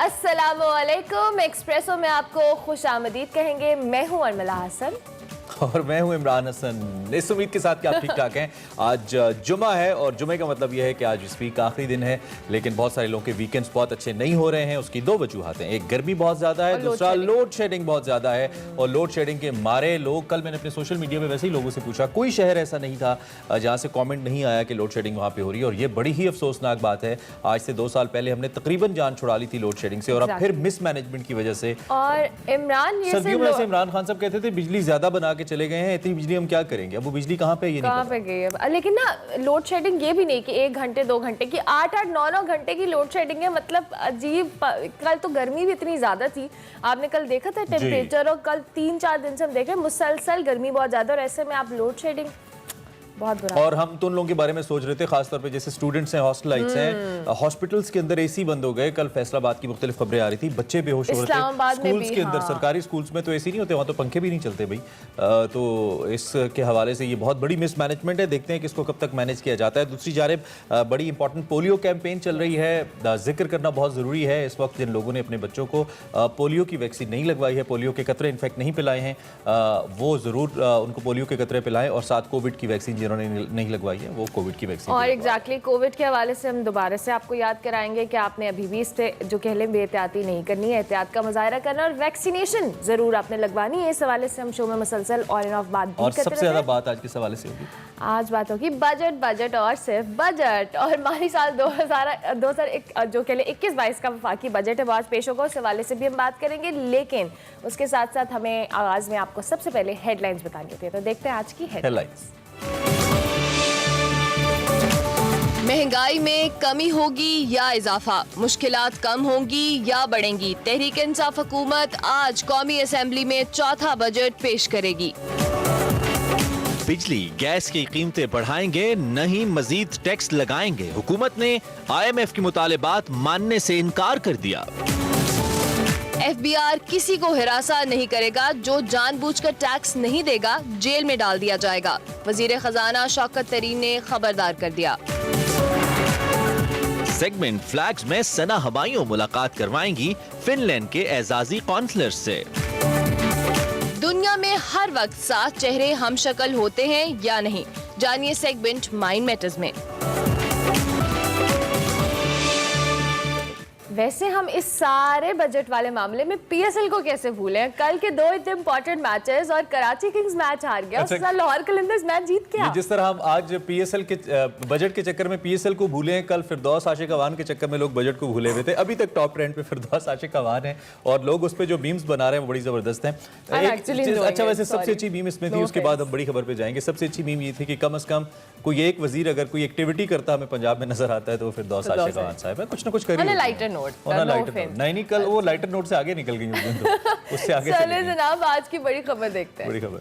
अस्सलामुअलैकुम। एक्सप्रेसो में आपको खुश आमदीद कहेंगे। मैं हूं अर्मिला हसन और मैं हूं इमरान हसन। इस उम्मीद के साथ कि आप ठीक ठाक हैं। आज जुमा है और जुमे का मतलब यह है कि आज इस वीक का आखिरी दिन है, लेकिन बहुत सारे लोगों के वीकेंड्स बहुत अच्छे नहीं हो रहे हैं। उसकी दो वजूहत हैं, एक गर्मी बहुत ज़्यादा है, दूसरा लोड शेडिंग बहुत ज़्यादा है। और लोड शेडिंग के मारे लोग, कल मैंने अपने सोशल मीडिया में वैसे ही लोगों से पूछा, कोई शहर ऐसा नहीं था जहाँ से कॉमेंट नहीं आया कि लोड शेडिंग वहाँ पर हो रही है। और ये बड़ी ही अफसोसनाक बात है। आज से 2 साल पहले हमने तकरीबन जान छुड़ा ली थी लोड शेडिंग से, और अब फिर मिसमैनेजमेंट की वजह से। और इमरान, सर्दियों में ऐसे इमरान खान साहब कहते थे बिजली ज्यादा बना के चले गए हैं, इतनी बिजली हम क्या करेंगे। अब वो बिजली कहाँ पे, ये कहाँ पे गई है। लेकिन ना लोड शेडिंग ये भी नहीं कि 1 घंटे 2 घंटे की, 8-8 9-9 घंटे की लोड शेडिंग है। मतलब अजीब। कल तो गर्मी भी इतनी ज्यादा थी, आपने कल देखा था टेम्परेचर, और कल 3-4 दिन से हम देख रहे हैं मुसलसल गर्मी बहुत ज्यादा, और ऐसे में आप लोड शेडिंग बहुत बुरा। और हम तो उन लोगों के बारे में सोच रहे थे, खासतौर पे जैसे स्टूडेंट्स हैं, हॉस्टलाइट्स हैं, हॉस्पिटल्स के अंदर एसी बंद हो गए। कल फैसलाबाद की मुख्तलिफ खबरें आ रही थी, बच्चे बेहोश हो रहे थे स्कूल्स के अंदर। सरकारी स्कूल्स में तो एसी नहीं होते, वहाँ तो पंखे भी नहीं चलते भाई। तो इसके हवाले से ये बहुत बड़ी मिसमैनेजमेंट है। देखते हैं कि इसको कब तक मैनेज किया जाता है। दूसरी जानिब बड़ी इंपॉर्टेंट पोलियो कैंपेन चल रही है। जिक्र करना बहुत ज़रूरी है इस वक्त, जिन लोगों ने अपने बच्चों को पोलियो की वैक्सीन नहीं लगवाई है, पोलियो के कतरे इनफेक्ट नहीं पिलाए हैं, वो ज़रूर उनको पोलियो के कतरे पिलाएं। और साथ कोविड की वैक्सीन जिन्होंने नहीं लगवाई है वो कोविड की वैक्सीन। और एग्जैक्टली कोविड के हवाले से हम दोबारा से आपको याद कराएंगे कि आपने अभी भी इससे जो कहले बेहतियाती नहीं करनी है, एहतियात का मुजाहरा करना, और वैक्सीनेशन जरूर आपने लगवानी है। इस हवाले से हम शो में मुसलसल और इन ऑफ बात भी करते रहते हैं। सबसे ज्यादा बात आज किस हवाले से होगी? आज बात होगी बजट, बजट और सिर्फ बजट। और माली साल 2021 जो कहले 21-22 का वफाकी बजट है, वो आज पेश होगा। उस हवाले से भी हम बात करेंगे, लेकिन उसके साथ साथ हमें आगाज में आपको सबसे पहले हेडलाइंस बतानी होती है। तो देखते हैं आज की हेडलाइंस। महंगाई में कमी होगी या इजाफा, मुश्किलात कम होंगी या बढ़ेंगी। तहरीक इंसाफ हुकूमत आज कौमी असेंबली में चौथा बजट पेश करेगी। बिजली गैस की कीमतें बढ़ाएंगे, नहीं मजीद टैक्स लगाएंगे। हुकूमत ने IMF के मुतालिबात मानने से इनकार कर दिया। FBR किसी को हिरासा नहीं करेगा, जो जानबूझकर टैक्स नहीं देगा जेल में डाल दिया जाएगा। वजीर खजाना शौकत तरीन ने खबरदार कर दिया। सेगमेंट फ्लैग्स में सना हमायूं मुलाकात करवाएंगी फिनलैंड के एजाजी कौंसलर से। दुनिया में हर वक्त 7 चेहरे हम शक्ल होते हैं या नहीं, जानिए सेगमेंट माइंड मैटर्स में। वैसे हम इस सारे बजट वाले मामले में PSL को कैसे भूलें। कल के 2 इतने इंपॉर्टेंट मैचेस, और कराची किंग्स मैच हार गया, अच्छा, और लाहौर कलंदर्स मैच जीत गया। जिस तरह हम आज PSL के बजट के चक्कर में PSL को भूले हैं, कल फिरदौस आशिक अवान के चक्कर में लोग बजट को भूले हुए थे। अभी तक टॉप ट्रेंड पे फिरदौस आशिक अवान है, और लोग उस पर जो मीम्स बना रहे हैं वो बड़ी जबरदस्त हैं। अच्छा, वैसे सबसे अच्छी मीम इसमें थी, उसके बाद हम बड़ी खबर पे जाएंगे। सबसे अच्छी मीम ये थी कि कम से कम कोई एक वजीर अगर कोई एक्टिविटी करता हमें पंजाब में नजर आता है तो फिरदौस आशिक अवान साहब है। कुछ ना कुछ करिए। लाइटर नोट नहीं, कल वो लाइटर नोट से आगे निकल गई उस दिन, तो उससे आगे चले जनाब, आज की बड़ी खबर देखते हैं। बड़ी खबर।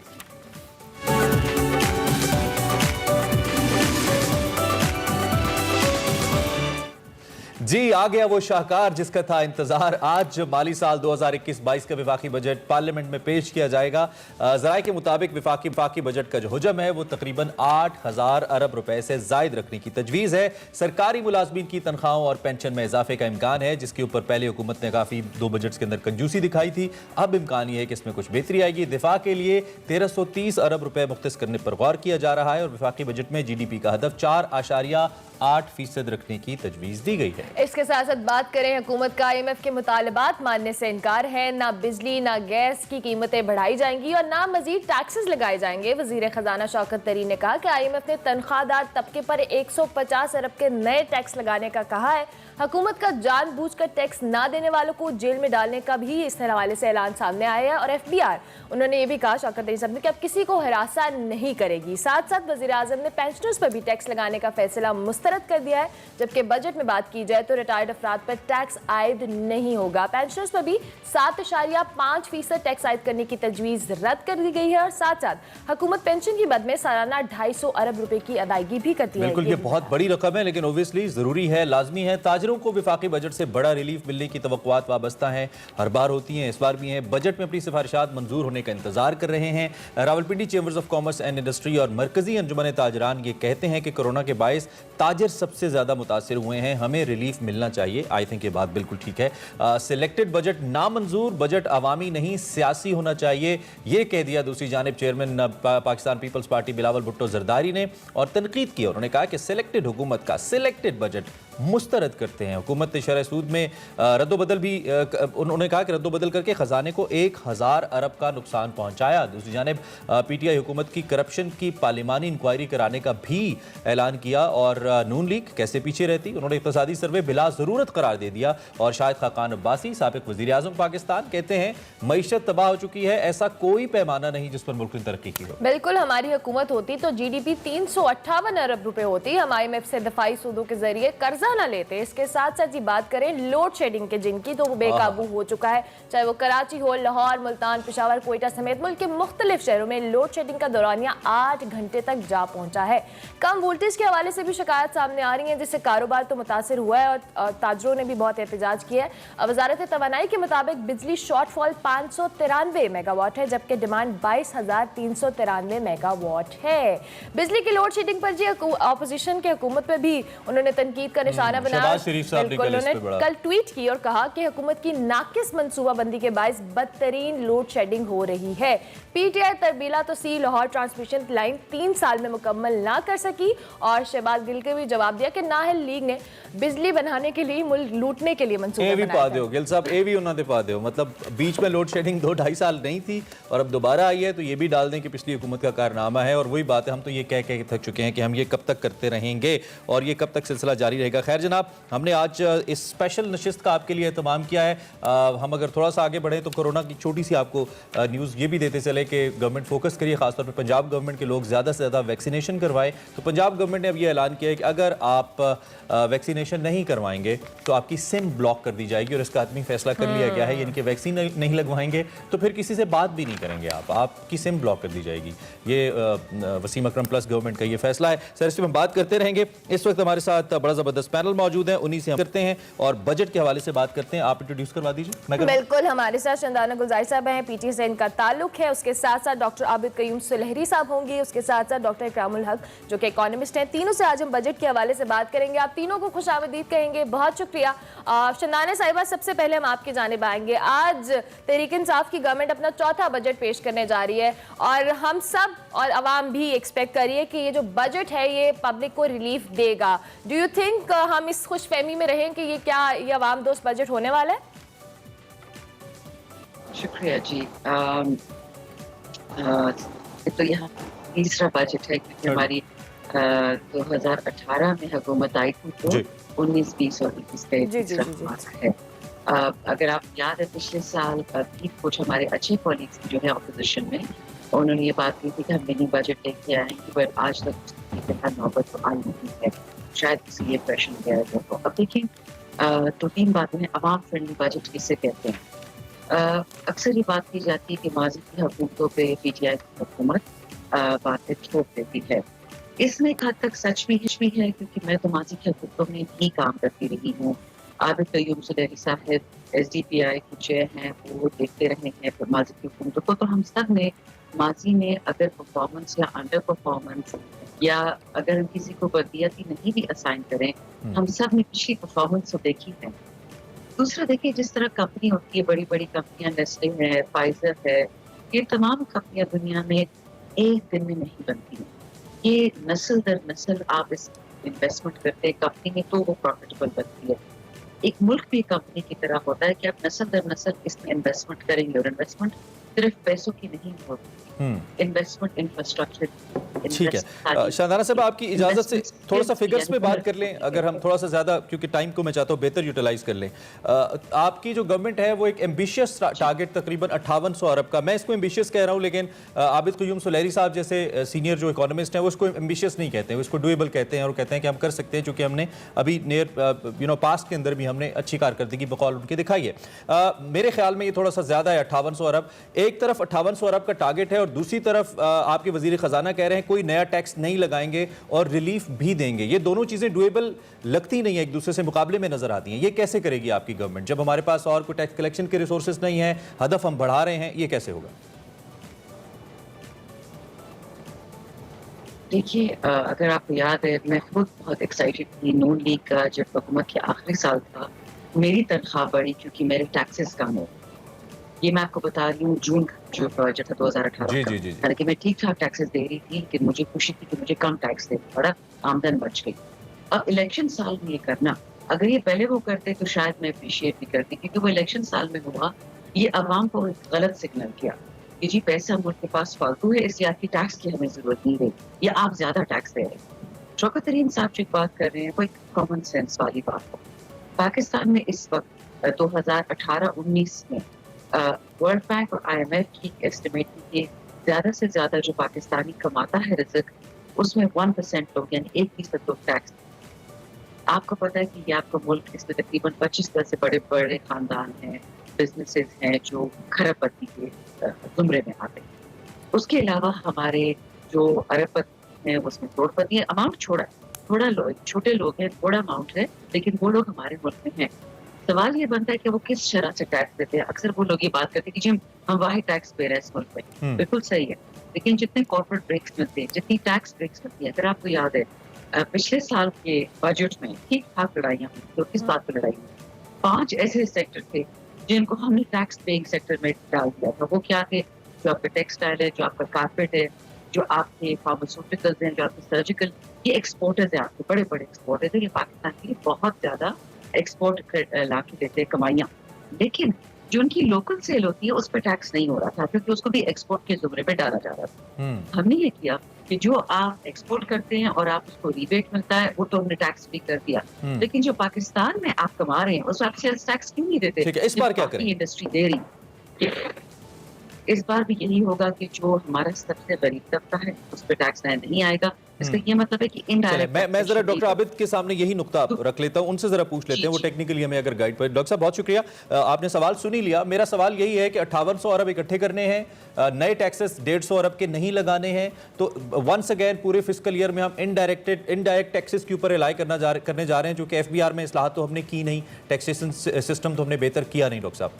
जी, आ गया वो शाहकार जिसका था इंतजार। आज माली साल 2021-22 का विफाकी बजट पार्लियामेंट में पेश किया जाएगा। ज़राए के मुताबिक विफाकी बजट का जो हुजम है वो तकरीबन 8,000 अरब रुपए से जायद रखने की तजवीज़ है। सरकारी मुलाजमीन की तनख्वाहों और पेंशन में इजाफे का इम्कान है, जिसके ऊपर पहले हुकूमत ने काफ़ी 2 बजट्स के अंदर कंजूसी दिखाई थी। अब इम्कान ये है कि इसमें कुछ बेहतरी आएगी। दिफा के लिए 1330 अरब रुपए मुख्तस करने पर गौर किया जा रहा है, और विफाकी बजट में GDP का हदफ 4.8% रखने की तजवीज़ दी गई है। इसके साथ साथ बात करें, हुकूमत का IMF के मुतालिबात मानने से इनकार है। ना बिजली ना गैस की कीमतें बढ़ाई जाएंगी, और ना मजीद टैक्सेस लगाए जाएंगे। वजीर खजाना शौकत तरीन ने कहा कि IMF ने तनख्वाहदार तबके पर 150 अरब के नए टैक्स लगाने का कहा है। हुकूमत का जानबूझकर टैक्स ना देने वालों को जेल में डालने का भी इस हवाले से ऐलान सामने आया है। और FBR उन्होंने ये भी कहा, शौकत तरीन साहब ने, कि अब किसी को हिरासा नहीं करेगी। साथ साथ वजीर आजम ने पेंशनर्स पर भी टैक्स लगाने का फैसला मुस्तरद कर दिया है, जबकि बजट में बात की जाए तो रिटायर्ड अफराद पर टैक्स आयद नहीं होगा। पेंशनर्स पर भी 7.5% टैक्स आयद करने की तजवीज रद्द कर दी गई है, और साथ साथ हुकूमत पेंशन की मद में सालाना 250 अरब रुपए की अदायगी भी करती है। बिल्कुल, ये बहुत बड़ी रकम है, लेकिन ओबियसली जरूरी है, लाजमी है। ताजरों को विफाकी बजट से बड़ा रिलीफ मिलने की तवक्कुआत वाबस्ता है, हर बार होती हैं, इस बार भी हैं। बजट में अपनी सिफारिशात मंजूर होने का इंतजार कर रहे हैं। Rawalpindi chambers of commerce and industry और मरकजी अंजुमन ताजरान ये कहते हैं कि कोरोना के बायस ताजर ताजिर सबसे ज़्यादा मुतासिर हुए हैं, हमें रिलीफ मिलना चाहिए। आई थिंक ये बात बिल्कुल ठीक है। सिलेक्टेड बजट नामंजूर, बजट अवामी नहीं सियासी होना चाहिए, ये कह दिया दूसरी जानिब चेयरमैन पाकिस्तान पीपल्स पार्टी बिलावल भुट्टो जरदारी ने, और तनकीद की। उन्होंने कहा कि सिलेक्टेड हुकूमत का सिलेक्टेड बजट मुस्तरद करते हैं। हुकूमत ने शरह सूद में रद्दोबदल भी, उन्होंने कहा कि रद्दोबदल करके ख़जाने को 1000 अरब का नुकसान पहुंचाया। दूसरी जानिब पीटीआई हुकूमत की करप्शन की पार्लिमानी इंक्वायरी कराने का भी ऐलान किया। और नून लीग कैसे पीछे रहती, उन्होंने इक़्तिसादी सर्वे बिला ज़रूरत करार दे दिया। और शाहिद खाकान अब्बासी साबिक़ वज़ीर आज़म पाकिस्तान कहते हैं मईशत तबाह हो चुकी है, ऐसा कोई पैमाना नहीं जिस पर मुल्क ने तरक्की की हो। बिल्कुल, हमारी हुकूमत होती तो GDP 358 अरब रुपए होती। हम IMF से दफाई सूदों के जरिए कर्जा ना लेते। इसके साथ साथ जी बात करें लोड शेडिंग के, जिनकी तो बेकाबू हो चुका है, चाहे वो कराची हो, लाहौर, मुल्तान, पेशावर, कोयटा समेत मुल्क के मुख्तलिफ शहरों में लोड शेडिंग का दौरानिया 8 घंटे तक जा पहुंचा है। कम वोल्टेज के हवाले से भी शिकायत सामने आ रही है, जिससे कारोबार तो मुतासर हुआ है और ताजरों ने भी बहुत एहतजाज किया है। वजारत तवानाई के मुताबिक बिजली शॉर्टफॉल 593 मेगावाट है, जबकि डिमांड 22,393 मेगावाट है। बिजली की लोड शेडिंग पर जी ऑपोजिशन की हुकूमत पर भी उन्होंने तनकीद का निशाना बनाया। उन्होंने कल ट्वीट की और कहा कि हुकूमत की नाकिस मनसूबाबंदी के बायस बदतरीन लोड शेडिंग हो रही है। पीटीआई तरबीला तो सी लाहौर ट्रांसमिशन लाइन 3 साल में मुकम्मल ना कर सकी। और शहबाज गिल के भी जवाब दिया कि नाहल लीग ने बिजली बनाने के लिए, मुल्क लूटने के लिए मंसूबा बनाया। गिल साहब ए भी उन्होंने पा दो, मतलब बीच में लोड शेडिंग 2-2.5 साल नहीं थी और अब दोबारा आई है, तो ये भी डाल दें कि पिछली हुकूमत का कारनामा है। और वही बात है, हम तो ये कह के थक चुके हैं कि हम ये कब तक करते रहेंगे और ये कब तक सिलसिला जारी रहेगा। खैर जनाब, हमने आज इस स्पेशल नशिस्त का आपके लिए एहतमाम किया है। हम अगर थोड़ा सा आगे बढ़े तो कोरोना की छोटी सी आपको न्यूज़ ये भी देते चले कि गवर्नमेंट फोकस करिए, खासतौर पर पंजाब गवर्नमेंट के लोग ज़्यादा से ज़्यादा वैक्सीनेशन करवाएं। तो पंजाब गवर्नमेंट ने अब ये ऐलान किया है कि अगर आप वैक्सीनेशन नहीं करवाएंगे तो आपकी सिम ब्लॉक कर दी जाएगी। और इसका आदमी फैसला कर लिया गया है, यानी कि वैक्सीन नहीं लगवाएंगे तो फिर किसी से बात भी नहीं करेंगे, आपकी सिम ब्लॉक कर दी जाएगी। ये वसीम अकरम प्लस गवर्नमेंट का ये फैसला है। सर, इस पर हम बात करते रहेंगे। इस वक्त हमारे साथ बड़ा ज़बरदस्त पैनल मौजूद है, उन्हीं से हम करते हैं और बजट के हवाले से बात करते हैं। आप इंट्रोड्यूस करवा दीजिए। बिल्कुल, हमारे साथ शंदाना गुलजार साहब हैं, पीटी से इनका ताल्लुक है। उसके साथ साथ डॉक्टर आबिद कयूम सुलहरी साहब होंगे, उसके साथ साथ डॉक्टर इकरामुल हक जो कि इकोनॉमिस्ट हैं। तीनों से आज हम बजट के हवाले से बात करेंगे। आप तीनों को खुशामदीद कहेंगे, बहुत शुक्रिया। शंदाना साहिबा, सबसे पहले हम आपकी जानिब आएंगे। आज तहरीक इंसाफ की गवर्नमेंट अपना चौथा बजट पेश करने जा रही है और हम सब और अवाम भी एक्सपेक्ट करिए कि ये जो बजट है ये पब्लिक को रिलीफ देगा। डू यू थिंक हम इस खुशफहमी में रहें कि ये अवाम दोस्त बजट होने वाला है? शुक्रिया जी। तो यहाँ तीसरा बजट है, क्योंकि हमारी 2018 में हुकूमत आई थी तो 19, 20 और 21 का तीसरा मार्क है। अगर आप याद है, पिछले साल भी कुछ हमारे अच्छे कॉलीग्स जो है ऑपोजिशन में, उन्होंने ये बात की थी कि हम मिनी बजट लेके आएंगे, बट आज तक उसकी नौबत तो आई नहीं है। शायद इसलिए प्रेशर किया गया। तो अब देखिए, तो 3 बातें हैं। अवाम फ्रेंडली बजट किसे कहते हैं? अक्सर ये बात की जाती है कि माजी की हुकूमतों पे पीटीआई की हुकूमत बातें थोप देती है। इसमें एक हद तक सच भी है, क्योंकि मैं तो माजी की हुकूमतों में भी काम करती रही हूँ। आबिद कयूम सुलहरी साहब SDPI के चेयर हैं, वो देखते रहे हैं माजी की हुकूमतों को। तो हम सब ने माजी में अगर परफॉर्मेंस या अंडर परफॉर्मेंस या अगर हम किसी को बर्दियती नहीं भी असाइन करें, हम सब ने पिछली परफॉर्मेंस तो देखी है। दूसरा देखिए, जिस तरह कंपनी होती है, बड़ी बड़ी कंपनियां, नेस्ले है, फाइजर है, ये तमाम कंपनियां दुनिया में एक दिन में नहीं बनती। ये नस्ल दर नस्ल आप इस इन्वेस्टमेंट करते हैं कंपनी में तो वो प्रॉफिटेबल बनती है। एक मुल्क भी कंपनी की तरह होता है कि आप नस्ल दर नस्ल इसमें इन्वेस्टमेंट करेंगे, और इन्वेस्टमेंट सिर्फ पैसों की नहीं होती, इन्वेस्टमेंट इंफ्रास्ट्रक्चर। ठीक है शादाना साहब, आपकी इजाजत से थोड़ा सा फिगर्स पे बात कर लें, अगर हम थोड़ा सा ज्यादा, क्योंकि टाइम को मैं चाहता हूँ बेहतर यूटिलाइज कर लें। आपकी जो गवर्नमेंट है वो एक एम्बिशियस टारगेट तकरीबन 5800 अरब का, मैं इसको एम्बिशियस कह रहा हूँ, लेकिन आबिद कयूम सुलहरी साहब जैसे सीनियर जो इकोनॉमिस्ट हैं वो इसको एम्बिशियस नहीं कहते हैं, वो इसको डूएबल कहते हैं और कहते हैं कि हम कर सकते हैं, क्योंकि हमने अभी नियर पास्ट के अंदर भी हमने अच्छी कारकर्दगी बकौल उनकी दिखाई है। मेरे ख्याल में ये थोड़ा सा ज्यादा है 5800 अरब। एक तरफ 5800 अरब का टारगेट है और दूसरी तरफ आपके वजीर खजाना कह रहे हैं कोई नया टैक्स नहीं लगाएंगे और रिलीफ भी देंगे। ये दोनों चीजें डुएबल लगती नहीं है, एक दूसरे से मुकाबले में नजर आती हैं। ये कैसे करेगी आपकी गवर्नमेंट जब हमारे पास और कोई टैक्स कलेक्शन के रिसोर्सेज नहीं है, हदफ हम बढ़ा रहे हैं, ये कैसे होगा? देखिए, अगर आपको याद है, मैं खुद बहुत एक्साइटेड थी नून लीग का जब हुकूमत के आखिरी साल था। मेरी तनख्वाह बढ़ी क्योंकि मेरे टैक्सेस कम हो। ये मैं आपको बता रही हूँ, जून का जो बजट था 2018 जी का, जी जी जी। हालांकि मैं ठीक ठाक टैक्सेस दे रही थी, लेकिन मुझे खुशी थी कि मुझे कम टैक्स देना पड़ा, आमदन बच गई। अब इलेक्शन साल में ये करना, अगर ये पहले वो करते तो शायद मैं अप्रिशिएट भी करती, क्योंकि वो इलेक्शन साल में हुआ, ये अवाम को एक गलत सिग्नल किया कि जी पैसा मुल्क के पास फालतू है, इसलिए आपकी टैक्स की हमें जरूरत नहीं रही, या आप ज्यादा टैक्स दे रहे हैं। शौकत तरीन साहब जो बात कर रहे हैं वो एक कॉमन सेंस वाली बात है। पाकिस्तान में इस वक्त 2018-19 में वर्ल्ड बैंक और IMF की एस्टिमेट की ज्यादा से ज्यादा जो पाकिस्तानी कमाता है रिज़्क, उसमें 1% लोग यानी 1% लोग टैक्स। आपको पता है कि ये आपका मुल्क, इसमें तकरीबन 25 से बड़े बड़े खानदान हैं, बिजनेसेस हैं जो खरबपति के जुमरे में आते हैं। उसके अलावा हमारे जो अरबपति हैं उसमें करोड़पति हैं। अमाउंट थोड़ा लोग, छोटे लोग हैं, थोड़ा अमाउंट है, लेकिन वो लोग हमारे मुल्क में हैं। सवाल ये बनता है कि वो किस शरह से टैक्स देते हैं। अक्सर वो लोग ये बात करते हैं कि जी हम वाहिद टैक्स पे रहे हैं इस मुल्क में, बिल्कुल सही है, लेकिन जितने कॉर्पोरेट ब्रेक्स मिलते हैं, जितनी टैक्स ब्रेक्स मिलती है, अगर आपको याद है पिछले साल के बजट में ठीक ठाक लड़ाइयाँ हुई, तो किस बात पर लड़ाई हुई? 5 ऐसे सेक्टर थे जिनको हमने टैक्स पेइंग सेक्टर में डाल दिया था। वो क्या थे? जो आपका टेक्सटाइल है, जो आपका कारपेट है, जो आपके फार्मास्यूटिकल्स हैं, जो आपके सर्जिकल, ये एक्सपोर्टर्स हैं, आपके बड़े बड़े एक्सपोर्टर्स हैं। ये पाकिस्तान के लिए बहुत ज्यादा एक्सपोर्ट ला के देते हैं कमाइयाँ, लेकिन जो उनकी लोकल सेल होती है उस पर टैक्स नहीं हो रहा था, क्योंकि उसको भी एक्सपोर्ट के जुमरे में डाला जा रहा था। हमने ये किया कि जो आप एक्सपोर्ट करते हैं और आप उसको रिबेट मिलता है, वो तो हमने टैक्स फ्री कर दिया, लेकिन जो पाकिस्तान में आप कमा रहे हैं उस आप सेल्स टैक्स क्यों नहीं देते? ठीक है, इस बार क्या करें? इंडस्ट्री दे रही, इस बार भी यही होगा कि जो हमारा सबसे गरीब तबका है उस पर टैक्स नहीं आएगा। इसका ये मतलब है कि इनडायरेक्ट। मैं जरा डॉक्टर आबिद के सामने यही नुक्ता रख लेता हूं, उनसे जरा पूछ लेते हैं, वो टेक्निकली हमें अगर गाइड पर। डॉक्टर साहब बहुत शुक्रिया, आपने सवाल सुन ही लिया। मेरा सवाल यही है कि 5800 अरब इकट्ठे करने हैं, नए टैक्सेस 150 अरब के नहीं लगाने हैं, तो वंस अगेन पूरे फिस्कल ईयर में हम इनडायरेक्ट टैक्सेस के ऊपर रिलाई करने जा रहे हैं, जो कि FBR में इस्लाहत तो हमने की नहीं, टैक्सेशन सिस्टम तो हमने बेहतर किया नहीं। डॉक्टर साहब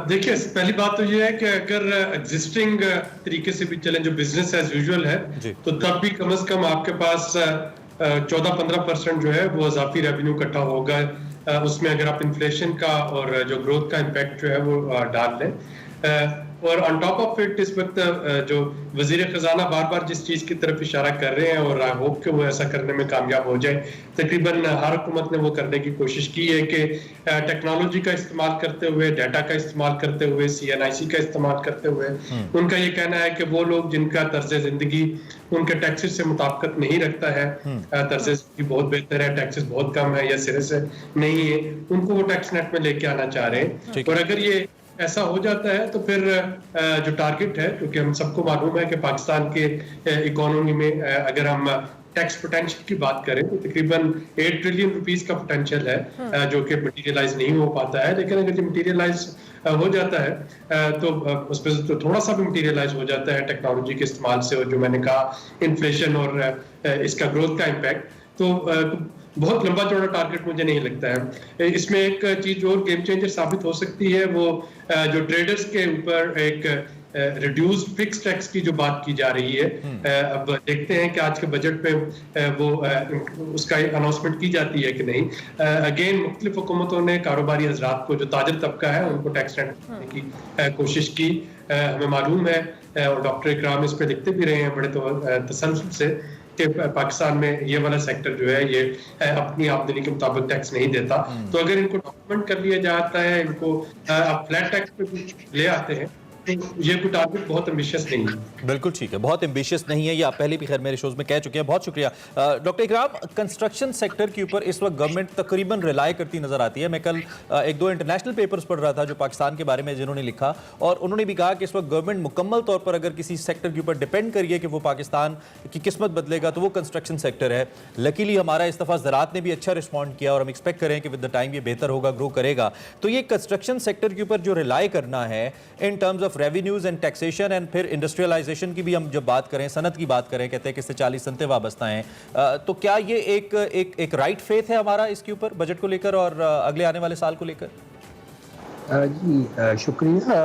देखिए, पहली बात तो ये है कि अगर एग्जिस्टिंग तरीके से भी चलें, जो बिजनेस एज यूजुअल है, तो तब भी कम से कम आपके पास 14-15% जो है वो इजाफी रेवेन्यू इकट्ठा होगा। उसमें अगर आप इन्फ्लेशन का और जो ग्रोथ का इम्पैक्ट जो है वो डाल लें, और ऑन टॉप ऑफ इट इस वक्त जो वजीर खजाना बार बार जिस चीज की तरफ इशारा कर रहे हैं, और आई होप कि वो ऐसा करने में कामयाब हो जाए, तकरीबन हर हुकूमत ने वो करने की कोशिश की है कि टेक्नोलॉजी का इस्तेमाल करते हुए, डाटा का इस्तेमाल करते हुए, CNIC का इस्तेमाल करते हुए, उनका ये कहना है कि वो लोग जिनका तर्ज जिंदगी उनके टैक्सेस से मुताबिकत नहीं रखता है, तर्ज जिंदगी बहुत बेहतर है, टैक्सेस बहुत कम है या सिरे से नहीं है, उनको वो टैक्स नेट में लेके आना चाह रहे हैं। और अगर ये ऐसा हो जाता है तो फिर जो टारगेट है, क्योंकि हम सबको मालूम है कि पाकिस्तान के इकोनॉमी में अगर हम टैक्स पोटेंशियल की बात करें तो तकरीबन 8 ट्रिलियन रुपीस का पोटेंशियल है, जो कि मटेरियलाइज नहीं हो पाता है। लेकिन अगर जो मटेरियलाइज हो जाता है तो उसमें तो थोड़ा सा भी मटेरियलाइज हो जाता है टेक्नोलॉजी के इस्तेमाल से, और जो मैंने कहा इन्फ्लेशन और इसका ग्रोथ का इम्पैक्ट, तो बहुत लंबा चौड़ा टारगेट मुझे नहीं लगता है। इसमें एक चीज और गेम चेंजर साबित हो सकती है, वो जो ट्रेडर्स के ऊपर एक रिड्यूस्ड फिक्स टैक्स की जो बात की जा रही है। अब देखते हैं कि आज के बजट पे वो उसका अनाउंसमेंट की जाती है कि नहीं। अगेन मुख्तलिफ हुकूमतों ने कारोबारी हजरात को, जो ताजर तबका है, उनको टैक्स रेट देने की कोशिश की। हमें मालूम है, और डॉक्टर इकराम इस पे लिखते भी रहे हैं बड़े तसल्सल से, कि पाकिस्तान में ये वाला सेक्टर जो है ये अपनी आमदनी के मुताबिक टैक्स नहीं देता। तो अगर इनको डॉक्यूमेंट कर लिया जाता है, इनको आप फ्लैट टैक्स पे ले आते हैं, ये कोई टारगेट बहुत एम्बिशियस नहीं है। बिल्कुल ठीक है, बहुत एम्बिशियस नहीं है, ये आप पहले भी खैर मेरे शोज में कह चुके हैं। बहुत शुक्रिया डॉक्टर इकराम। कंस्ट्रक्शन सेक्टर के ऊपर इस वक्त गवर्नमेंट तकरीबन रिलाई करती नजर आती है। मैं कल 1-2 इंटरनेशनल पेपर्स पढ़ रहा था जो पाकिस्तान के बारे में जिन्होंने लिखा, और उन्होंने भी कहा कि इस वक्त गवर्नमेंट मुकम्मल तौर पर अगर किसी सेक्टर के ऊपर डिपेंड करिए कि वो पाकिस्तान की किस्मत बदलेगा तो वो कंस्ट्रक्शन सेक्टर है। लकीली हमारा इस दफ़ा ज़राअत ने भी अच्छा रिस्पॉन्ड किया, और हम एक्सपेक्ट करें कि विद द टाइम ये बेहतर होगा, ग्रो करेगा। तो ये कंस्ट्रक्शन सेक्टर के ऊपर जो रिलाई करना है in terms of revenues and taxation and फिर इंडस्ट्रियलाइजेशन की भी हम जब बात करें, सनत की बात करें, कहते हैं कि इससे 40 सनतें वाबस्ता हैं, तो क्या ये एक राइट फेथ है हमारा इसके ऊपर, बजट को लेकर और अगले आने वाले साल को लेकर? जी शुक्रिया।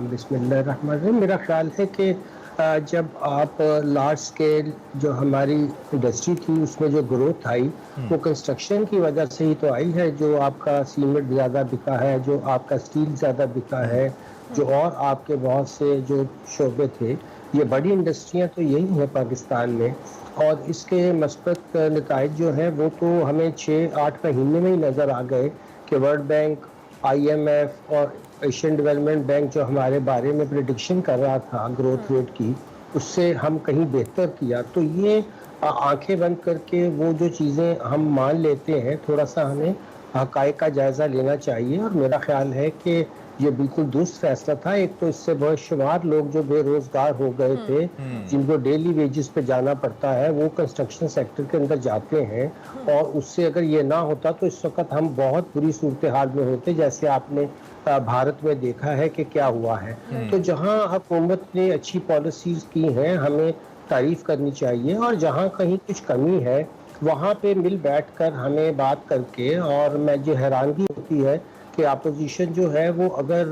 बिस्मिल्लाहिर्रहमानिर्रहीम। मेरा ख्याल है कि जब आप लार्ज स्केल जो हमारी इंडस्ट्री थी उसमें जो ग्रोथ आई वो कंस्ट्रक्शन की वजह से ही तो आई है। जो आपका सीमेंट ज़्यादा बिका है, जो आपका स्टील ज़्यादा बिका है, जो और आपके बहुत से जो शोबे थे, ये बड़ी इंडस्ट्रियां तो यही हैं पाकिस्तान में। और इसके मस्बत नताइज जो हैं वो तो हमें 6-8 महीने में ही नज़र आ गए कि वर्ल्ड बैंक, IMF और एशियन डेवलपमेंट बैंक जो हमारे बारे में प्रेडिक्शन कर रहा था ग्रोथ रेट की, उससे हम कहीं बेहतर किया। तो ये आंखें बंद करके वो जो चीज़ें हम मान लेते हैं, थोड़ा सा हमें हक़ाइक़ का जायज़ा लेना चाहिए। और मेरा ख्याल है कि ये बिल्कुल दुरुस्त फैसला था। एक तो इससे बहुत शुमार लोग जो बेरोजगार हो गए थे, जिनको डेली वेजेस पे जाना पड़ता है, वो कंस्ट्रक्शन सेक्टर के अंदर जाते हैं। और उससे अगर ये ना होता तो इस वक्त हम बहुत बुरी सूरत हाल में होते, जैसे आपने भारत में देखा है कि क्या हुआ है। तो जहाँ हुकूमत ने अच्छी पॉलिसीज की हैं, हमें तारीफ करनी चाहिए। और जहाँ कहीं कुछ कमी है वहाँ पे मिल बैठ कर हमें बात करके, और मैं जो हैरानगी होती है कि अपोजिशन जो है वो अगर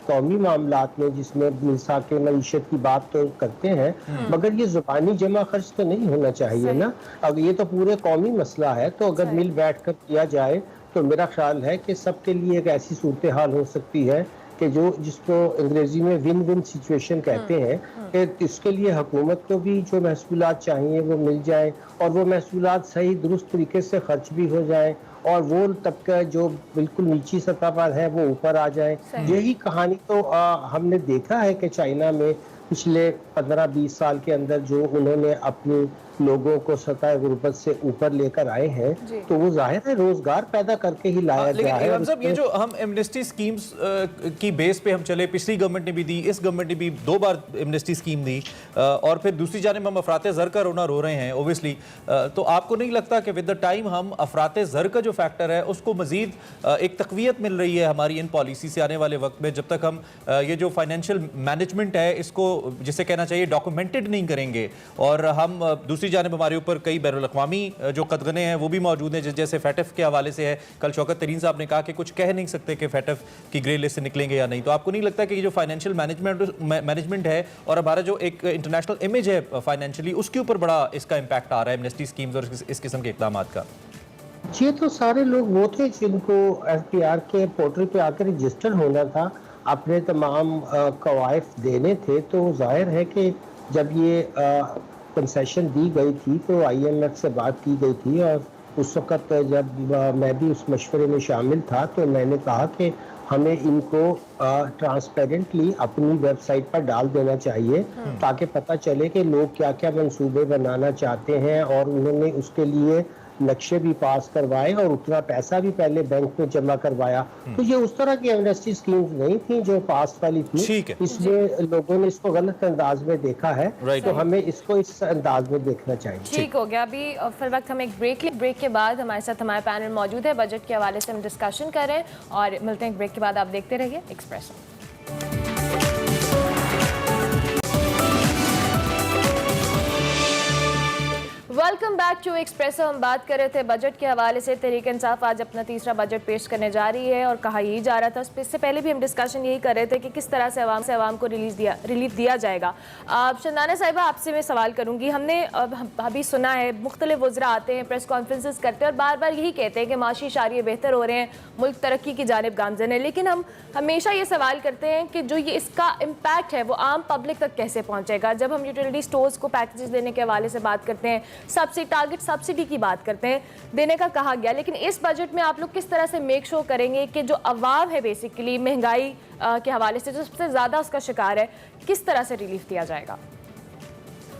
कौमी मामलात में जिसमें मिसाके मईशत की बात तो करते हैं, मगर ये ज़ुबानी जमा खर्च तो नहीं होना चाहिए ना। अब ये तो पूरे कौमी मसला है, तो अगर मिल बैठ कर किया जाए तो मेरा ख्याल है कि सबके लिए एक ऐसी सूरत हाल हो सकती है कि जिसको अंग्रेजी में विन विन सिचुएशन कहते हैं, कि इसके लिए हुकूमत को भी जो महसूलात चाहिए वो मिल जाए, और वो महसूलात सही दुरुस्त तरीके से खर्च भी हो जाए, और वो तबका जो बिल्कुल नीची सतह पर है वो ऊपर आ जाए। यही कहानी तो हमने देखा है कि चाइना में पिछले 15-20 साल के अंदर जो उन्होंने अपने लोगों को सतह गुर्बत से ऊपर लेकर आए हैं, तो वो जाहिर है रोजगार पैदा करके ही लाया गया है। लेकिन साहब, ये जो हम एमनेस्टी स्कीम्स की बेस पे हम चले, पिछली गवर्नमेंट ने भी दी, इस गवर्नमेंट ने भी 2 बार एमनेस्टी स्कीम दी, और फिर दूसरी जानिब हम अफराते ज़र का रोना रो रहे हैं ओबियसली। तो आपको नहीं लगता कि विद द टाइम हम अफराते ज़र का जो फैक्टर है उसको मजीद एक तकवीत मिल रही है हमारी इन पॉलिसी से आने वाले वक्त में, जब तक हम ये जो फाइनेंशियल मैनेजमेंट है इसको, जिसे कहना चाहिए, डॉक्यूमेंटेड नहीं करेंगे, और हम दूसरी जानिब हमारे ऊपर कई बैनुल अक़वामी जो कदगने हैं वो भी मौजूद हैं, जैसे फैटफ के हवाले से है। कल शौकत तरीन साहब ने कहा कि कुछ कह नहीं सकते कि फैटफ की ग्रे लिस्ट से निकलेंगे या नहीं। तो आपको नहीं लगता कि ये जो फाइनेंशियल मैनेजमेंट है और हमारा जो एक इंटरनेशनल इमेज है फाइनेंशियली, उसके ऊपर बड़ा इसका इम्पैक्ट आ रहा है एमनेस्टी स्कीम्स और इस किस्म के इक़दाम का? ये तो सारे लोग वो थे जिनको FPR के पोर्टल पे आकर रजिस्टर होना था, अपने तमाम कवायद देने थे। तो जाहिर है कि जब ये कंसेशन दी गई थी तो IMF से बात की गई थी, और उस वक़्त जब मैं भी उस मशवरे में शामिल था तो मैंने कहा कि हमें इनको ट्रांसपेरेंटली अपनी वेबसाइट पर डाल देना चाहिए, ताकि पता चले कि लोग क्या क्या मंसूबे बनाना चाहते हैं, और उन्होंने उसके लिए नक्शे भी पास करवाए और उतना पैसा भी पहले बैंक में जमा करवाया। तो ये उस तरह की एमनेस्टी स्कीम्स नहीं थी जो पास्ट वाली थी, इसलिए लोगों ने इसको गलत अंदाज में देखा है। तो हमें इसको इस अंदाज में देखना चाहिए। ठीक हो गया। अभी फिर वक्त हम एक ब्रेक के बाद हमारे साथ हमारे पैनल मौजूद है, बजट के हवाले से हम डिस्कशन कर रहे हैं, और मिलते हैं ब्रेक के बाद। आप देखते रहिए espresso. Welcome back to Expresso. हम बात कर रहे थे बजट के हवाले से। तहरीक इंसाफ आज अपना तीसरा बजट पेश करने जा रही है, और कहा यही जा रहा था, इससे पहले भी हम डिस्कशन यही कर रहे थे कि किस तरह से आवाम को रिलीफ दिया जाएगा। शंदाना साहिबा, आपसे मैं सवाल करूंगी। हमने अभी सुना है मुख्तलिफ वज़रा आते हैं, प्रेस कॉन्फ्रेंसेस करते हैं और बार बार यही कहते हैं कि माशी इशारे बेहतर हो रहे हैं, मुल्क तरक्की की जानिब गामजन है, लेकिन हम हमेशा ये सवाल करते हैं कि जो ये इसका इम्पैक्ट है वो आम पब्लिक तक कैसे पहुँचेगा। जब हम यूटिलिटी स्टोर्स को पैकेजेस देने के हवाले से बात करते हैं, टारगेट सब्सिडी की बात करते हैं, देने का कहा गया, लेकिन इस बजट में आप लोग किस तरह से मेक श्योर करेंगे कि जो अवाम है बेसिकली महंगाई के हवाले से जो सबसे ज्यादा उसका शिकार है, किस तरह से रिलीफ दिया जाएगा?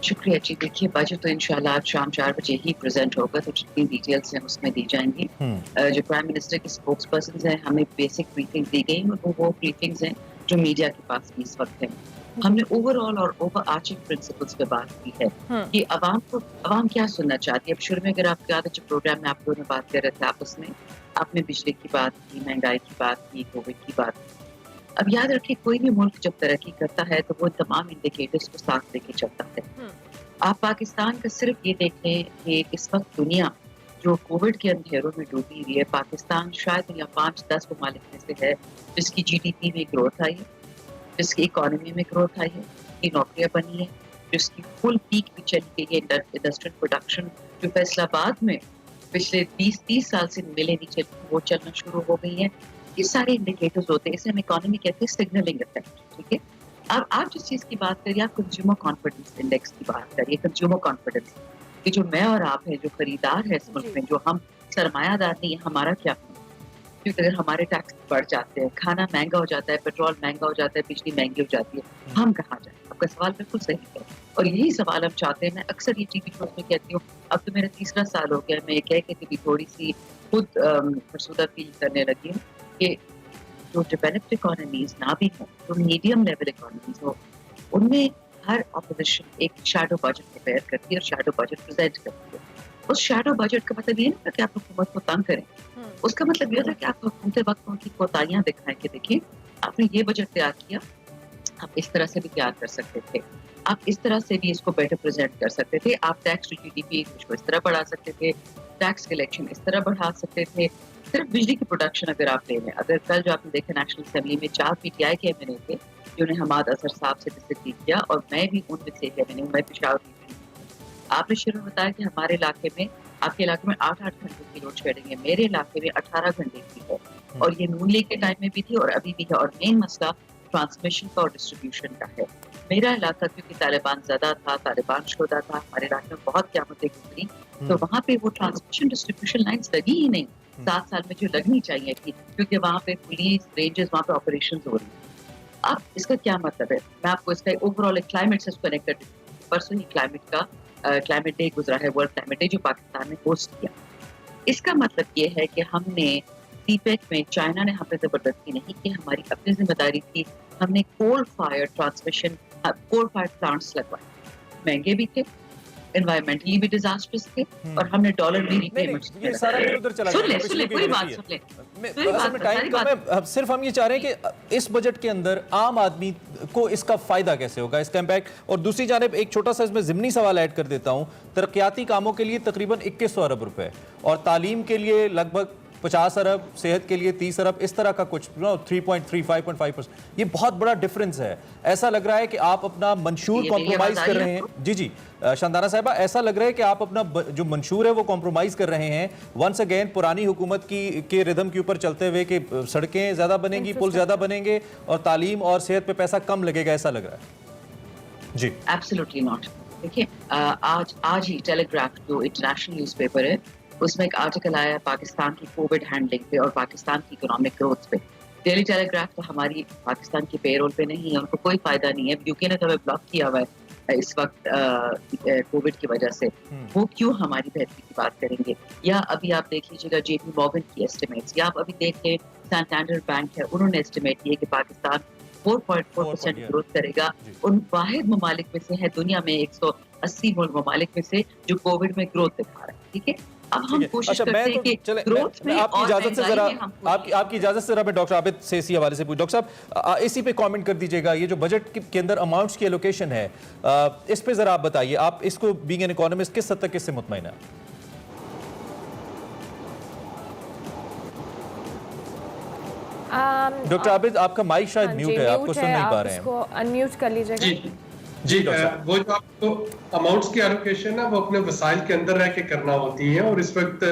शुक्रिया जी। देखिए, बजट तो इंशाल्लाह आज शाम 4 बजे ही प्रेजेंट होगा, तो जितनी डिटेल्स हैं उसमें दी जाएंगी। जो प्राइम मिनिस्टर के स्पोक्स पर्सन हैं, हमें बेसिक ब्रीफिंग दी गई, और वो ब्रीफिंग्स हैं जो मीडिया के पास भी इस वक्त है। हमने ओवरऑल और ओवर आर्चिंग प्रिंसिपल्स पे बात की है कि अवाम क्या सुनना चाहती है। अब शुरू में अगर आपको याद है जब प्रोग्राम में आप दोनों बात कर रहे थे आपस में, आपने बिजली की बात की, महंगाई की बात की, कोविड की बात की। अब याद रखिए, कोई भी मुल्क जब तरक्की करता है तो वो तमाम इंडिकेटर्स को साथ लेके चलता है। आप पाकिस्तान का सिर्फ ये देख लें कि इस वक्त दुनिया जो कोविड के अंधेरों में डूबी हुई है, पाकिस्तान शायद या 5-10 ममालिक में से है जिसकी GDP में ग्रोथ आई है, जिसकी इकोनॉमी में ग्रोथ आई है, की नौकरियां बनी है, जिसकी फुल पीक भी चली गई है इंडस्ट्रियल प्रोडक्शन जो फैसलाबाद में पिछले 20-30 साल से मिले नहीं चली, वो चलना शुरू हो गई है। ये सारे इंडिकेटर्स होते हैं, इसे हम इकोनॉमी कहते हैं सिग्नलिंग इफेक्ट, ठीक है। अब आप जिस चीज की बात करिए, आप कंज्यूमर कॉन्फिडेंस इंडेक्स की बात करिए, कंज्यूमर कॉन्फिडेंस कि जो मैं और आप हैं, जो खरीदार है इस मुल्क में, जो हम सरमायादार नहीं है, हमारा क्या? क्योंकि अगर हमारे टैक्स बढ़ जाते हैं, खाना महंगा हो जाता है, पेट्रोल महंगा हो जाता है, बिजली महंगी हो जाती है, हम कहाँ जाए? आपका सवाल बिल्कुल सही है और यही सवाल हम चाहते हैं। मैं अक्सर ये टीवी शोज में कहती हूँ, अब तो मेरा 3रा साल हो गया, मैं ये कह के भी थोड़ी सी खुद फरसुदा फील करने लगी हूँ कि जो डेवलप्ड इकोनॉमीज ना भी हो, जो मीडियम लेवल इकोनॉमीज हो, उनमें हर ऑपोजिशन एक शैडो बजट प्रिपेयर करती है और शैडो बजट प्रेजेंट करती है। उस शैडो बजट का मतलब ये नहीं था कि आप हुकूमत को तंग करें, उसका मतलब ये था कि आप हुकूमत वक्त उनकी कोताहियां दिखाएं कि देखिए आपने ये बजट तैयार किया, आप इस तरह से भी तैयार कर सकते थे, आप इस तरह से भी इसको बेटर प्रेजेंट कर सकते थे, आप टैक्स टू जीडीपी को इस तरह बढ़ा सकते थे, टैक्स कलेक्शन इस तरह बढ़ा सकते थे। सिर्फ बिजली की प्रोडक्शन अगर आप ले लें, अगर कल जो आपने देखा नेशनल असेंबली में 4 PTI के एमएनए थे जिन्होंने हमाद अजहर साहब से डिसएग्री किया और मैं भी उनमें से एक एमएनए हूं, मैं पेशावर की। आपने शुरू में बताया कि हमारे इलाके में, आपके इलाके में 8-8 घंटे की लोड शेडिंग है, मेरे इलाके में 18 घंटे की है और ये नून लीग के टाइम में भी थी और अभी भी है। और मेन मसला ट्रांसमिशन का और डिस्ट्रीब्यूशन का है। मेरा इलाका क्योंकि तालिबान ज़्यादा था, तालिबान शुदा था, हमारे इलाके में बहुत क़यामतें गुजरी, तो वहाँ पे वो ट्रांसमिशन डिस्ट्रीब्यूशन लाइन्स लगी ही नहीं 7 साल में जो लगनी चाहिए थी, क्योंकि वहाँ पे पुलिस रेंजेस, वहाँ पे ऑपरेशन हो रही है। अब इसका क्या मतलब है? मैं आपको इसका ओवरऑल क्लाइमेट से कनेक्ट कर देती हूँ। परसों ही क्लाइमेट डे गुजरा है, वर्ल्ड क्लाइमेट डे, जो पाकिस्तान ने होस्ट किया। इसका मतलब ये है कि हमने सीपेक में, चाइना ने हम पे जबरदस्ती नहीं की, हमारी अपनी जिम्मेदारी थी। हमने कोल फायर प्लांट्स लगवाए, महंगे भी थे, एनवायरमेंटली भी डिजास्टर्स थे और हमने डॉलर भी रीपेमेंट्स ये सारा फिर उधर चला गया। सुन ले पूरी बात सुन ले। टाइम कम है, अब सिर्फ हम ये चाह रहे हैं कि इस बजट के अंदर आम आदमी को इसका फायदा कैसे होगा, इसका इम्पैक्ट। और दूसरी जानिब एक छोटा सा इसमें ज़िमनी सवाल ऐड कर देता हूँ। तरक्याती कामों के लिए तकरीबन 2100 अरब रुपए और तालीम के लिए लगभग 50 अरब, सेहत के लिए 30 अरब, इस तरह का कुछ 3.3, 5.5%। ये बहुत बड़ा डिफरेंस है। ऐसा लग रहा है कि आप अपना मंशूर कॉम्प्रोमाइज कर रहे हैं। जी शानदाना साहिबा, ऐसा लग रहा है कि आप अपना जो मंशूर है वो कॉम्प्रोमाइज कर रहे हैं वंस अगेन पुरानी हुकूमत के रिदम के ऊपर चलते हुए कि सड़कें ज़्यादा बनेंगी, पुल ज़्यादा बनेंगे और तालीम और सेहत पे पैसा कम लगेगा, ऐसा लग रहा है। जी एब्सोल्युटली नॉट। देखिए आज ही टेलीग्राफ जो इंटरनेशनल न्यूज़पेपर है, उसमें एक आर्टिकल आया पाकिस्तान की कोविड हैंडलिंग पे और पाकिस्तान की इकोनॉमिक ग्रोथ पे। डेली टेलीग्राफ तो हमारी पाकिस्तान की पेरोल पे नहीं है, उनको कोई फायदा नहीं है। यूके ने तो हमें ब्लॉक किया हुआ है इस वक्त कोविड की वजह से। वो क्यों हमारी बेहतरी की बात करेंगे? या अभी आप देख लीजिएगा JP मॉर्गन की एस्टिमेट्स, या आप अभी देख लें सैंटेंडर बैंक है, उन्होंने एस्टिमेट किया कि पाकिस्तान 4.4% ग्रोथ करेगा। उन वाहिद ममालिक में से है दुनिया में 180 ममालिक में से जो कोविड में ग्रोथ दिखा रहा है। ठीक है, अब हम कोशिश करते हैं कि ग्रोथ में आपकी इजाजत से जरा आपकी इजाजत से जरा मैं डॉक्टर आबिद से इसी हवाले से पूछ। डॉक्टर साहब इसी पे कमेंट कर दीजिएगा, ये जो बजट के अंदर अमाउंट्स की एलोकेशन है इस पे जरा आप बताइए, आप इसको बीइंग एन इकोनॉमिस्ट किस हद तक इससे मुतमईन है? डॉक्टर आबिद आपका माइक शायद म्यूट है, आपको सुन नहीं पा रहे हैं, उसको अनम्यूट कर लीजिएगा। जी वो जो आपको अमाउंट्स की एलोकेशन है वो अपने वसाइल के अंदर रह के करना होती है। और इस वक्त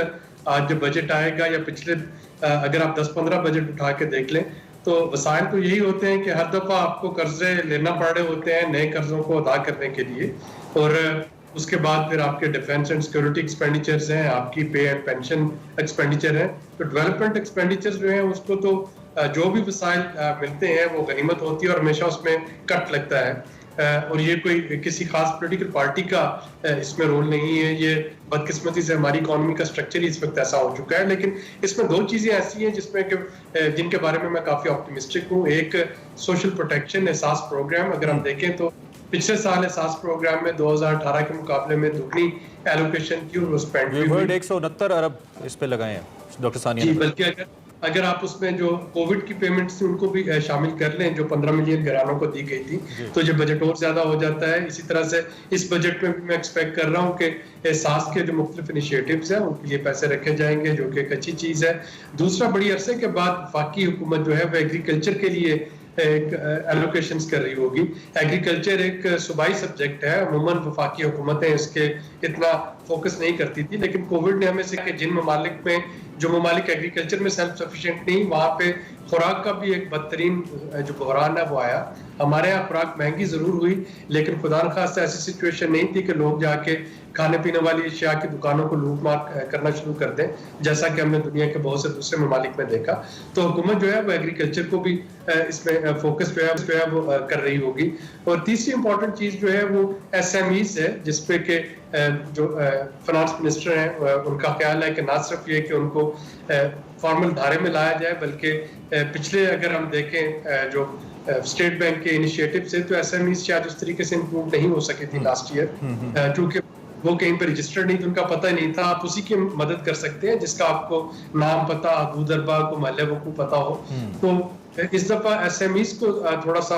आज जो बजट आएगा या पिछले अगर आप 10-15 बजट उठा के देख लें तो वसाइल तो यही होते हैं कि हर दफा आपको कर्जे लेना पड़ रहे होते हैं नए कर्जों को अदा करने के लिए। और उसके बाद फिर आपके डिफेंस एंड सिक्योरिटी एक्सपेंडिचर्स हैं, आपकी पे एंड पेंशन एक्सपेंडिचर है। तो डेवलपमेंट एक्सपेंडिचर्स जो है उसको तो जो भी वसाइल मिलते हैं वो गनीमत होती है और हमेशा उसमें कट लगता है। और ये कोई किसी खास पॉलिटिकल पार्टी का इसमें रोल नहीं है, ये बदकिस्मती से हमारी इकोनॉमी का स्ट्रक्चर ही इस वक्त ऐसा हो चुका है। लेकिन इसमें 2 चीजें ऐसी हैं जिसमें कि जिनके बारे में मैं काफी ऑप्टिमिस्टिक हूँ। एक सोशल प्रोटेक्शन एहसास प्रोग्राम, अगर हम देखें तो पिछले साल एहसास प्रोग्राम में 2018 के मुकाबले में दुगनी एलोकेशन की और स्पेंड 169 अरब इस पे लगाए हैं डॉक्टर सानिया जी। बल्कि अगर आप उसमें जो कोविड की पेमेंट्स थी उनको भी शामिल कर लें जो 15 मिलियन घरानों को दी गई थी तो ये बजट और ज्यादा हो जाता है। इसी तरह से इस बजट में मैं एक्सपेक्ट कर रहा हूँ कि एहसास के जो मुख्तलिफ इनिशिएटिव्स हैं उनके लिए पैसे रखे जाएंगे, जो कि एक अच्छी चीज है। दूसरा, बड़ी अरसे के बाद वफाकी हुकूमत जो है वो एग्रीकल्चर के लिए एक एलोकेशंस कर रही होगी। एग्रीकल्चर एक सूबाई सब्जेक्ट है, अमूमन वफाकी हुकूमतें इसके इतना फोकस नहीं करती थी, लेकिन कोविड ने हमें सिखाया कि जिन ममालिक में जो ममालिक एग्रीकल्चर में सेल्फ सफिशिएंट नहीं, वहाँ पे खुराक का भी एक बदतरीन जो बहरान है वो आया। हमारे यहाँ खुराक महंगी जरूर हुई, लेकिन खुदा न खास्ता ऐसी सिचुएशन नहीं थी कि लोग जाके खाने पीने वाली अशिया की दुकानों को लूट मार करना शुरू कर दें, जैसा कि हमने दुनिया के बहुत से दूसरे ममालिक में देखा। तो हुकूमत जो है वो एग्रीकल्चर को भी इसमें फोकस जो है वो कर रही होगी। और तीसरी इंपॉर्टेंट चीज जो है वो SMEs है, जिसपे के जो फाइनेंस मिनिस्टर हैं उनका ख्याल है कि ना सिर्फ ये कि उनको फॉर्मल धारे में लाया जाए, बल्कि पिछले अगर हम देखें जो स्टेट बैंक के इनिशिएटिव से, तो SMEs शायद उस तरीके से इंप्रूव नहीं हो सकी थी लास्ट ईयर, क्योंकि वो कहीं पर रजिस्टर्ड नहीं, तो उनका पता नहीं था। आप उसी की मदद कर सकते हैं जिसका आपको नाम पता, दूदरबा को महल्ले को पता हो। तो इस दफा SMEs को थोड़ा सा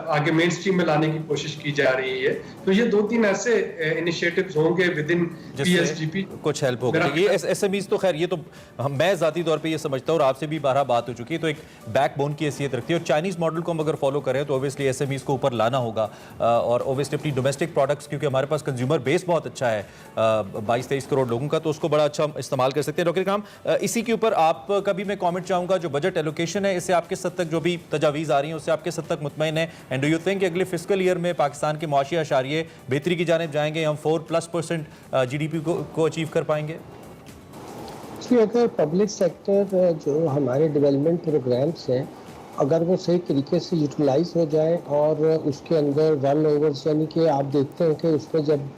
आगे मेन स्ट्रीम में लाने की कोशिश की जा रही है। तो ये 2-3 ऐसे इनिशिएटिव्स होंगे विद इन PSGP, कुछ हेल्प होगा। ये SMEs तो खैर ये तो मैं ज़ाती तौर पे ये समझता हूँ, और आपसे भी 12 बात हो चुकी है, तो एक बैकबोन की हैसियत रखती है। और चाइनीज़ मॉडल को हम अगर फॉलो करें तो ऑब्वियसली SMEs को ऊपर लाना होगा, और ऑब्वियसली अपनी डोमेस्टिक प्रोडक्ट्स, क्योंकि हमारे पास कंज्यूमर बेस बहुत अच्छा है 22-23 करोड़ लोगों का, तो उसको बड़ा अच्छा इस्तेमाल कर सकते हैं। डॉक्टर काम, इसी के ऊपर आपका भी मैं कॉमेंट चाहूँगा। जो बजट एलोकेशन है, इससे आपके हद तक जो भी तजावीज़ आ रही हैं उससे आपके हद तक मुतमईन है? एंड डू यू थिंक अगले फिस्कल ईयर में पाकिस्तान के मुआशी आशारिये बेहतरी की जानिब जाएंगे, हम 4+% GDP को अचीव कर पाएंगे? जी, अगर पब्लिक सेक्टर जो हमारे डेवलपमेंट प्रोग्राम्स हैं, अगर वो सही तरीके से यूटिलाइज हो जाए और उसके अंदर रन ओवर्स, यानी कि आप देखते हैं कि उसमें जब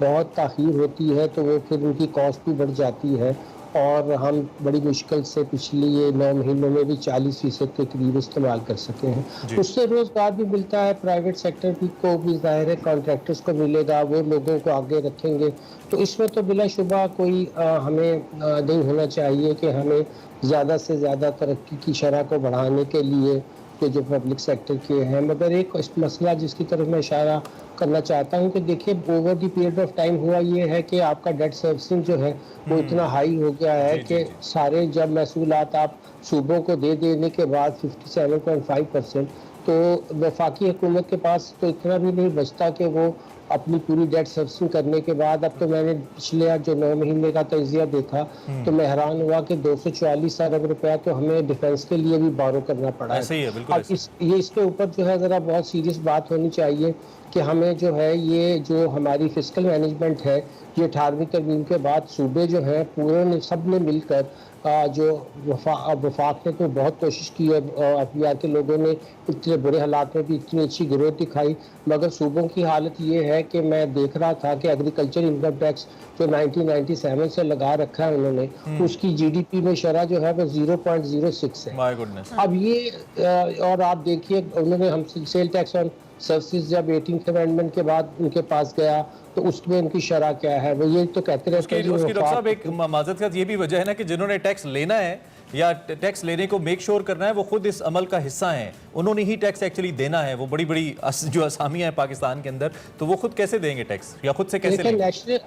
बहुत ताख़ीर होती है तो वो फिर उनकी कॉस्ट भी बढ़ जाती है, और हम बड़ी मुश्किल से पिछले ये 9 महीनों में भी 40% के करीब इस्तेमाल कर सके हैं। उससे रोज़गार भी मिलता है, प्राइवेट सेक्टर भी को भी ज़ाहिर है कॉन्ट्रैक्टर्स को मिलेगा, वो लोगों को आगे रखेंगे। तो इसमें तो बिलाशुबा कोई हमें नहीं होना चाहिए कि हमें ज़्यादा से ज़्यादा तरक्की की शरह को बढ़ाने के लिए के जो पब्लिक सेक्टर के हैं। मगर एक मसला जिसकी तरफ मैं इशारा करना चाहता हूँ कि देखिए, over the period of time हुआ ये है कि आपका डेट सर्विसिंग जो है वो इतना हाई हो गया है कि सारे जब महसूलात आप सूबों को दे देने के बाद 57.5%, तो वफाकी हुकूमत के पास तो इतना भी नहीं बचता कि वो अपनी पूरी डेट सर्विसिंग करने के बाद, अब तो मैंने पिछले जो 9 महीने का तजिया देखा तो मैं हैरान हुआ कि 244 अरब रुपया तो हमें डिफेंस के लिए भी बारो करना पड़ा है। ऐसे ही है, बिल्कुल अब इसके ऊपर जो है ज़रा बहुत सीरियस बात होनी चाहिए कि हमें जो है ये जो हमारी फिस्कल मैनेजमेंट है, ये 18वीं तरमीम के बाद सूबे जो हैं पूरे ने सब ने मिलकर जो वफाक ने तो बहुत कोशिश की है, FBR के लोगों ने इतने बुरे हालात में भी इतनी अच्छी ग्रोथ दिखाई, मगर सूबों की हालत ये है कि मैं देख रहा था कि एग्रीकल्चर इनकम टैक्स जो 1997 से लगा रखा है उन्होंने, उसकी GDP में शरह जो है वो 0.06 है। My goodness. अब ये और आप देखिए, उन्होंने हम सेल टैक्स ऑन सर्विसेज जब 18th अमेंडमेंट के बाद उनके पास गया तो उसमें उनकी शरह क्या है, वो ये तो कहते रहते हैं। उसकी डॉक्टर साहब एक माजरत का ये भी वजह है ना कि जिन्होंने टैक्स लेना है या टैक्स लेने को मेक श्योर करना है, वो खुद इस अमल का हिस्सा हैं, उन्होंने ही टैक्स एक्चुअली देना है। वो बड़ी बड़ी जो असामियां हैं पाकिस्तान के अंदर, तो वो खुद कैसे देंगे टैक्स, या खुद से कैसे लेंगे? नेशनल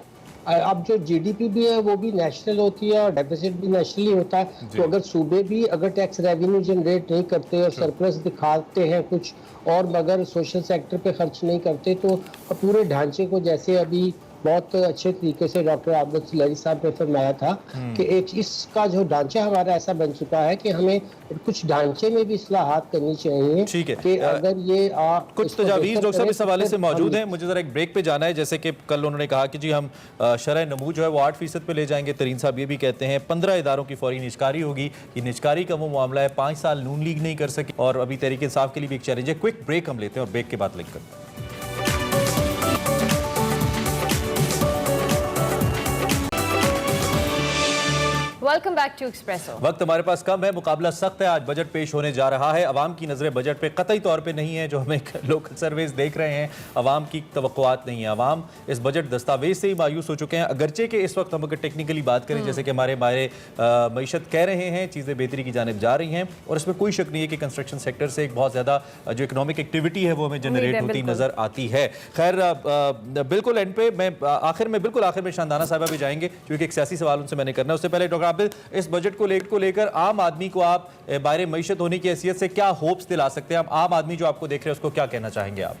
अब जो GDP भी है वो भी नेशनल होती है और डेफिसिट भी नेशनली होता है। तो अगर सूबे भी अगर टैक्स रेवेन्यू जनरेट नहीं करते और सरप्लस दिखाते हैं कुछ और, मगर सोशल सेक्टर पे खर्च नहीं करते, तो पूरे ढांचे को, जैसे अभी बहुत अच्छे तरीके से डॉक्टर आबद सुलैरी साहब ने फरमाया था कि एक इसका जो ढांचा हमारा ऐसा बन चुका है कि हमें कुछ ढांचे में भी इस्लाहात करनी चाहिए। ठीक है कि अगर ये कुछ तजावीज़ डॉक्टर साहब इस हवाले से मौजूद हैं। मुझे जरा एक ब्रेक पे जाना है। जैसे कि कल उन्होंने कहा कि जी हम शरह नमू जो है वो 8% पे ले जाएंगे। तरीन साहब ये भी कहते हैं 15 इदारों की फौरी निजकारी होगी। ये निजकारी का वो मामला है, 5 साल नून लीग नहीं कर सकी, और अभी तहरीक इंसाफ के लिए भी एक चैलेंज है। क्विक ब्रेक हम लेते हैं और ब्रेक के बाद लिंक करते हैं। Welcome back to Expresso. वक्त हमारे पास कम है, मुकाबला सख्त है। आज बजट पेश होने जा रहा है। अवाम की नजरें बजट पे कतई तौर पे नहीं है, जो हमें लोकल सर्वेज देख रहे हैं। अवाम की तवक्कुआत नहीं है। अवाम इस बजट दस्तावेज से ही मायूस हो चुके हैं। अगरचे कि इस वक्त हम अगर टेक्निकली बात करें, जैसे कि हमारे मईशत कह रहे हैं, चीज़ें बेहतरी की जानिब जा रही हैं, और इसमें कोई शक नहीं है कि कंस्ट्रक्शन सेक्टर से एक बहुत ज़्यादा जो इकोनॉमिक एक्टिविटी है वो हमें जनरेट होती नजर आती है। खैर, बिल्कुल एंड पे मैं आखिर में शानदाना साहिबा भी जाएंगे, क्योंकि एक सियासी सवाल उनसे मैंने करना है। उससे पहले डॉक्टर आबिद, इस बजट को लेकर आम आदमी को आप बाहर मईशत होने की हैसियत से क्या होप्स दिला सकते हैं? आम आदमी जो आपको देख रहे हैं उसको क्या कहना चाहेंगे आप?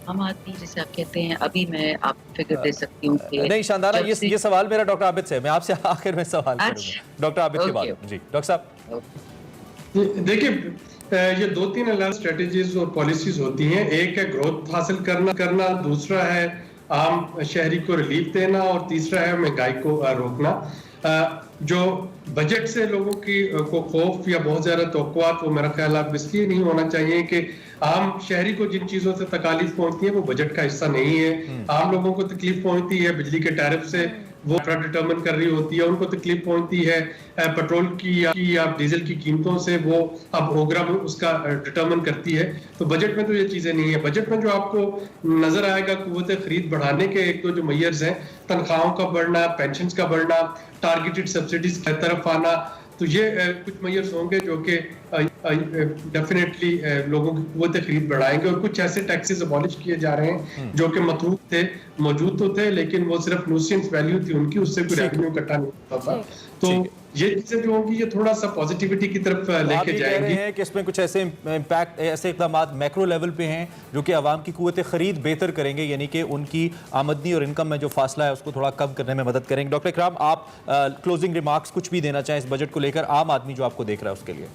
आम आदमी जैसे आप कहते हैं, अभी मैं आपको फिगर दे सकती हूँ कि नहीं शानदारा, ये सवाल मेरा डॉक्टर आबिद से, मैं आपसे आखिर में सवाल अच्छा। करूंगा डॉक्टर आबिद के बाद। जी डॉक्टर साहब, देखिए, ये 2-3 अलग स्ट्रेटजीज और पॉलिसीज होती हैं। एक है ग्रोथ हासिल करना, दूसरा है आम शहरी को रिलीफ देना और तीसरा है महंगाई को रोकना। जो बजट से लोगों को खौफ या बहुत ज्यादा तवक्कुआत, वो मेरा ख्याल आप इसलिए नहीं होना चाहिए कि आम शहरी को जिन चीजों से तकालीफ पहुंचती है वो बजट का हिस्सा नहीं है। आम लोगों को तकलीफ पहुंचती है बिजली के टैरिफ से, वो डिटरमिन कर रही होती है, उनको तकलीफ पहुंचती है पेट्रोल की या डीजल की कीमतों से, वो अब ओगरा में उसका डिटरमिन करती है। तो बजट में तो ये चीजें नहीं है। बजट में जो आपको नजर आएगा कुव्वत खरीद बढ़ाने के एक दो जो मेयर्स हैं, तनख्वाहों का बढ़ना, पेंशन का बढ़ना, टारगेटेड सब्सिडीज की तरफ आना, तो ये कुछ मेयर्स होंगे जो कि डेफिनेटली लोगों की कुव्वत खरीद बढ़ाएंगे। और कुछ ऐसे टैक्सेस अबॉलिश किए जा रहे हैं जो कि मतरूक थे, मौजूद तो थे, लेकिन वो सिर्फ न्यूसेंस वैल्यू थी उनकी, उससे कोई रेवेन्यू इकट्ठा नहीं होता था। तो ये चीजें जो होंगी ये थोड़ा सा पॉजिटिविटी की तरफ लेके जाएंगे। कह रहे हैं कि इसमें कुछ ऐसे इम्पैक्ट, ऐसे इक़दाम मैक्रो लेवल पे हैं जो कि आवाम की कुव्वत खरीद बेहतर करेंगे, यानी कि उनकी आमदनी और इनकम में जो फासला है उसको थोड़ा कम करने में मदद करेंगे। डॉक्टर इकराम, आप क्लोजिंग रिमार्क्स कुछ भी देना चाहें इस बजट को लेकर, आम आदमी जो आपको देख रहा है उसके लिए?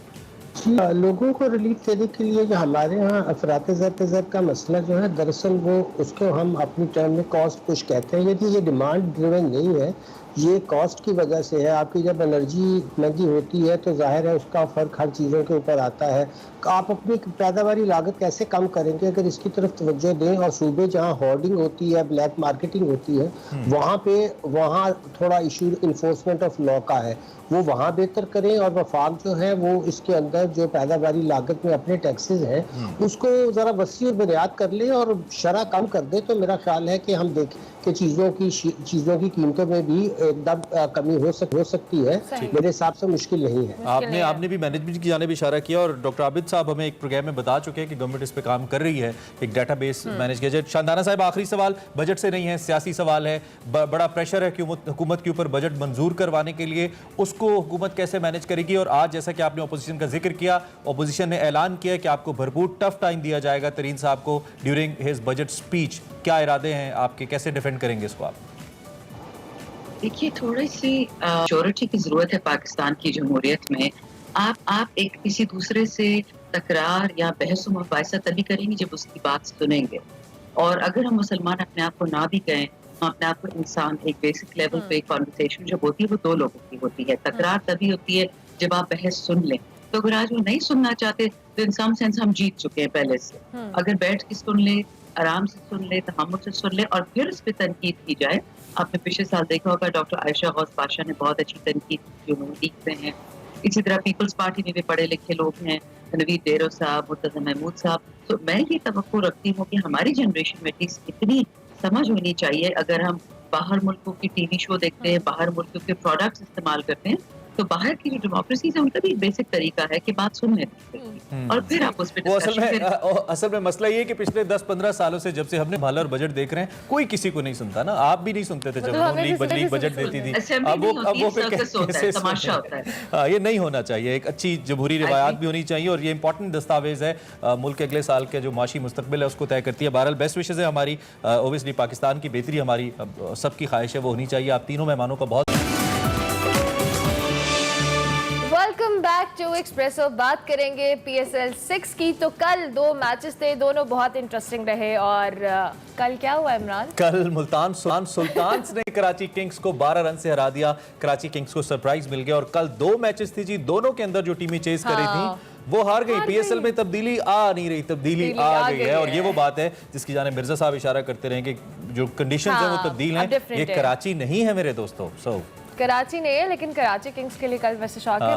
लोगों को रिलीफ देने के लिए जो हमारे यहाँ अफरात-ए-ज़र का मसला जो है, दरअसल वो उसको हम अपनी टर्म में कॉस्ट पुश कहते हैं। यदि ये डिमांड ड्रिवन नहीं है, ये कॉस्ट की वजह से है। आपकी जब एनर्जी महंगी होती है तो जाहिर है उसका फ़र्क हर चीज़ों के ऊपर आता है। आप अपनी पैदावारी लागत कैसे कम करेंगे अगर इसकी तरफ तवज्जो दें, और सूबे जहाँ होर्डिंग होती है, ब्लैक मार्केटिंग होती है, वहाँ थोड़ा इशू इन्फोर्समेंट ऑफ लॉ का है, वो वहाँ बेहतर करें। और वफाक जो है वो इसके अंदर जो पैदावारी लागत में अपने टैक्सेस हैं उसको ज़रा वसी और बुनियाद कर ले और शरह कम कर दे, तो मेरा ख्याल है कि हम देखें कि चीज़ों की कीमतों में भी एकदम कमी हो सकती है। मेरे हिसाब से मुश्किल नहीं है। आपने भी मैनेजमेंट की जानिब इशारा किया, और डॉक्टर आबिद साहब हमें एक प्रोग्राम में बता चुके हैं कि गवर्नमेंट इस पे काम कर रही है, एक डाटाबेस मैनेज किया जाए। शानदाना साहब, आखिरी सवाल बजट से नहीं है, सियासी सवाल है। बड़ा प्रेशर है हुकूमत के ऊपर बजट मंजूर करवाने के लिए, उसको हुकूमत कैसे मैनेज करेगी? और आज जैसा कि आपने अपोजिशन का जिक्र किया, अपोजिशन ने ऐलान किया कि आपको भरपूर टफ टाइम दिया जाएगा तरीन साहब को ड्यूरिंग हिज बजट स्पीच। क्या इरादे हैं आपके, कैसे डिफेंड करेंगे इसको आप? देखिए, थोड़ी सी मैच्योरिटी की जरूरत है पाकिस्तान की जमहूरियत में। आप एक किसी दूसरे से तकरार या बहस व मुबाहिसा तभी करेंगे जब उसकी बात सुनेंगे। और अगर हम मुसलमान अपने आप को ना भी कहें, हम अपने आप को इंसान, एक बेसिक लेवल पे कॉन्वर्सेशन जब होती है वो दो लोगों की होती है। तकरार तभी होती है जब आप बहस सुन लें। तो अगर आज वो नहीं सुनना चाहते तो इन सम सेंस हम जीत चुके हैं पहले से। अगर बैठ के सुन ले, आराम से सुन ले, तहम्मुल से सुन ले और फिर इस पे तनकीद की जाए। आपने पिछले साल देखा होगा डॉक्टर आयशा गौस पाशा ने बहुत अच्छी तनकीद की, उन्होंने लिखते हैं। इसी तरह पीपल्स पार्टी में भी पढ़े लिखे लोग हैं, नवीद डेरो साहब, मुर्तज़ा महमूद साहब। तो मैं ये तवक्को रखती हूँ कि हमारी जनरेशन में एटलीस्ट इतनी समझ होनी चाहिए, अगर हम बाहर मुल्कों की टीवी शो देखते हैं, बाहर मुल्कों के प्रोडक्ट्स इस्तेमाल करते हैं, तो बाहर की जो डेमोक्रेसीज है उनका भी बेसिक तरीका है कि बात सुन लेते हैं और फिर आप उस पे असल में मसला ये है कि पिछले 10-15 सालों से जब से हमने माला और बजट देख रहे हैं, कोई किसी को नहीं सुनता ना। आप भी नहीं सुनते थे जब लीग बजट देती थी। अब वो फिर कैसे तमाशा होता है। ये नहीं होना चाहिए। एक अच्छी जमहूरी रिवायात भी होनी चाहिए, और ये इंपॉर्टेंट दस्तावेज है, मुल्क के अगले साल के जो माशी मुस्तकबिल है उसको तय करती है। बहरहाल बेस्ट विशेज है हमारी, ओबियसली पाकिस्तान की बेहतरी हमारी सबकी ख्वाहिश है, वो होनी चाहिए। आप तीनों मेहमानों का बहुत वेलकम बैक टू एक्सप्रेसो। बात करेंगे PSL 6 की। तो कल 2 मैचेस थे, दोनों बहुत इंटरेस्टिंग रहे। और कल क्या हुआ इमरान? कल मुल्तान सुल्तान्स ने कराची किंग्स को 12 रन से हरा दिया। कराची किंग्स को सरप्राइज मिल गया। और कल 2 मैचेस थी जी, दोनों के अंदर जो टीमें चेस कर रही थी वो हार गई। PSL में तब्दीली आ नहीं रही, तब्दीली आ गई है। और ये वो बात है जिसकी जाने मिर्जा साहब इशारा करते रहे कि जो कंडीशंस हैं वो तब्दील हैं। ये कराची नहीं है मेरे दोस्तों। कराची नहीं है, लेकिन कराची किंग्स के लिए कल वैसे शॉक है।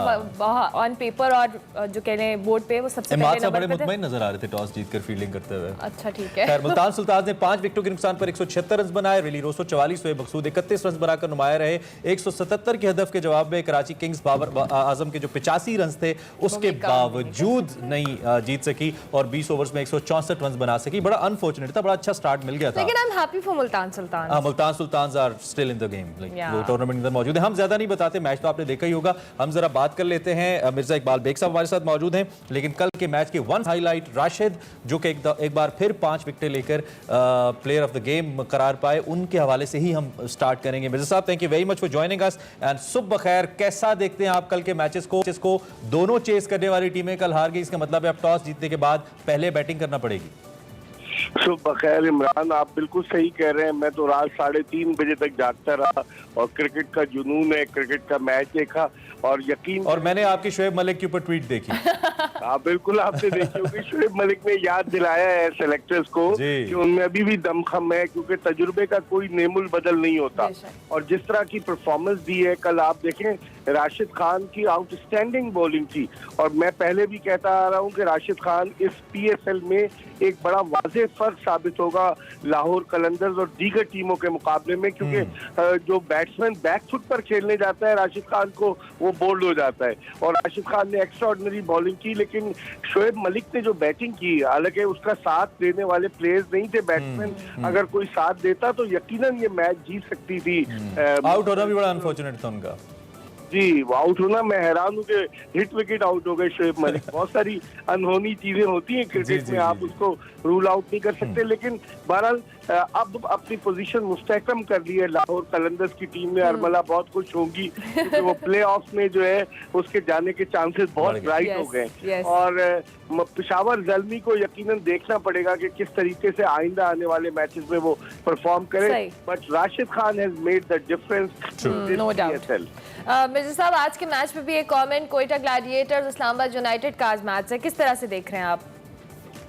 ऑन पेपर और जो कह रहे बोर्ड पे वो सबसे पहले नंबर बड़े मुतमईन नजर आ रहे थे टॉस जीतकर फील्डिंग करते हुए। अच्छा ठीक है। खैर, मुल्तान सुल्तान ने 5 विकेटों के नुकसान पर 176 रन बनाए। रिली रोसो 44 हुए, मकसूद 31 रन बनाकर नुमाया रहे। 177 के हदफ के जवाब में कराची किंग्स बाबर आजम के जो 85 रन थे उसके बावजूद नहीं जीत सकी और 20 ओवर्स में 164 रन बना सकी। बड़ा अनफॉर्चुनेट था, बड़ा अच्छा स्टार्ट मिल गया था। लेकिन I am happy for Multan Sultan. Multan Sultan are still in the game, वो टूर्नामेंट में मौजूद। मौजूद हैं। हम ज्यादा नहीं बताते, मैच तो आपने देखा ही होगा। हम जरा बात कर लेते हैं, मिर्जा इकबाल बेग साहब हमारे साथ मौजूद हैं। लेकिन कल के मैच के वन हाईलाइट राशिद, जो कि एक बार फिर 5 विकेटें लेकर प्लेयर ऑफ द गेम करार पाए, उनके हवाले से ही हम स्टार्ट करेंगे। मिर्जा साहब, thank you very much for joining us and सुबह खैर। कैसा देखते हैं आप कल के मैचेस को? दोनों चेस करने वाली टीमें कल हार गई, इसका मतलब है अब टॉस जीतने के बाद पहले बैटिंग करना पड़ेगी। सुबह खैर इमरान, आप बिल्कुल सही कह रहे हैं। मैं तो रात 3:30 बजे तक जागता रहा और क्रिकेट का जुनून है, क्रिकेट का मैच देखा और यकीन, और मैंने आपकी शोएब मलिक के ऊपर ट्वीट देखी। हाँ बिल्कुल, आपने देखी होगी। शोएब मलिक ने याद दिलाया है सेलेक्टर्स को कि उनमें अभी भी दमखम है, क्योंकि तजुर्बे का कोई नेमुल बदल नहीं होता। और जिस तरह की परफॉर्मेंस दी है कल, आप देखें राशिद खान की आउटस्टैंडिंग बॉलिंग थी। और मैं पहले भी कहता आ रहा हूँ कि राशिद खान इस PSL में एक बड़ा वाज़ेह फर्क साबित होगा लाहौर कलंदर्स और दीगर टीमों के मुकाबले में, क्योंकि जो बैट्समैन बैक फुट पर खेलने जाता है राशिद खान को, वो बोल्ड हो जाता है। और राशिद खान ने एक्स्ट्राऑर्डिनरी बॉलिंग की, लेकिन शोएब मलिक ने जो बैटिंग की, हालांकि उसका साथ देने वाले प्लेयर्स नहीं थे बैट्समैन, अगर कोई साथ देता तो यकीनन ये मैच जीत सकती थी। आउट होना भी बड़ा अनफॉर्चुनेट था उनका। जी, आउट होना, मैं हैरान हूँ कि हिट विकेट आउट हो गए शोएब मलिक। बहुत सारी अनहोनी चीजें होती हैं क्रिकेट में, आप उसको रूल आउट नहीं कर सकते। लेकिन बहरहाल अब अपनी पोजीशन मुस्तहकम कर ली है लाहौर कलंदर्स की टीम ने। अरमला बहुत खुश होगी क्योंकि वो प्ले ऑफ में जो है उसके जाने के चांसेस बहुत ब्राइट हो गए। और पेशावर ज़ल्मी को यकीनन देखना पड़ेगा कि किस तरीके से आइंदा आने वाले मैचेस में वो परफॉर्म करे। But Rashid Khan has made the difference. No doubt. Mirza साहब, आज के मैच पे भी एक कमेंट, कोयटा ग्लैडिएटर्स इस्लामाबाद यूनाइटेड का आज मैच है, किस तरह से देख रहे हैं आप?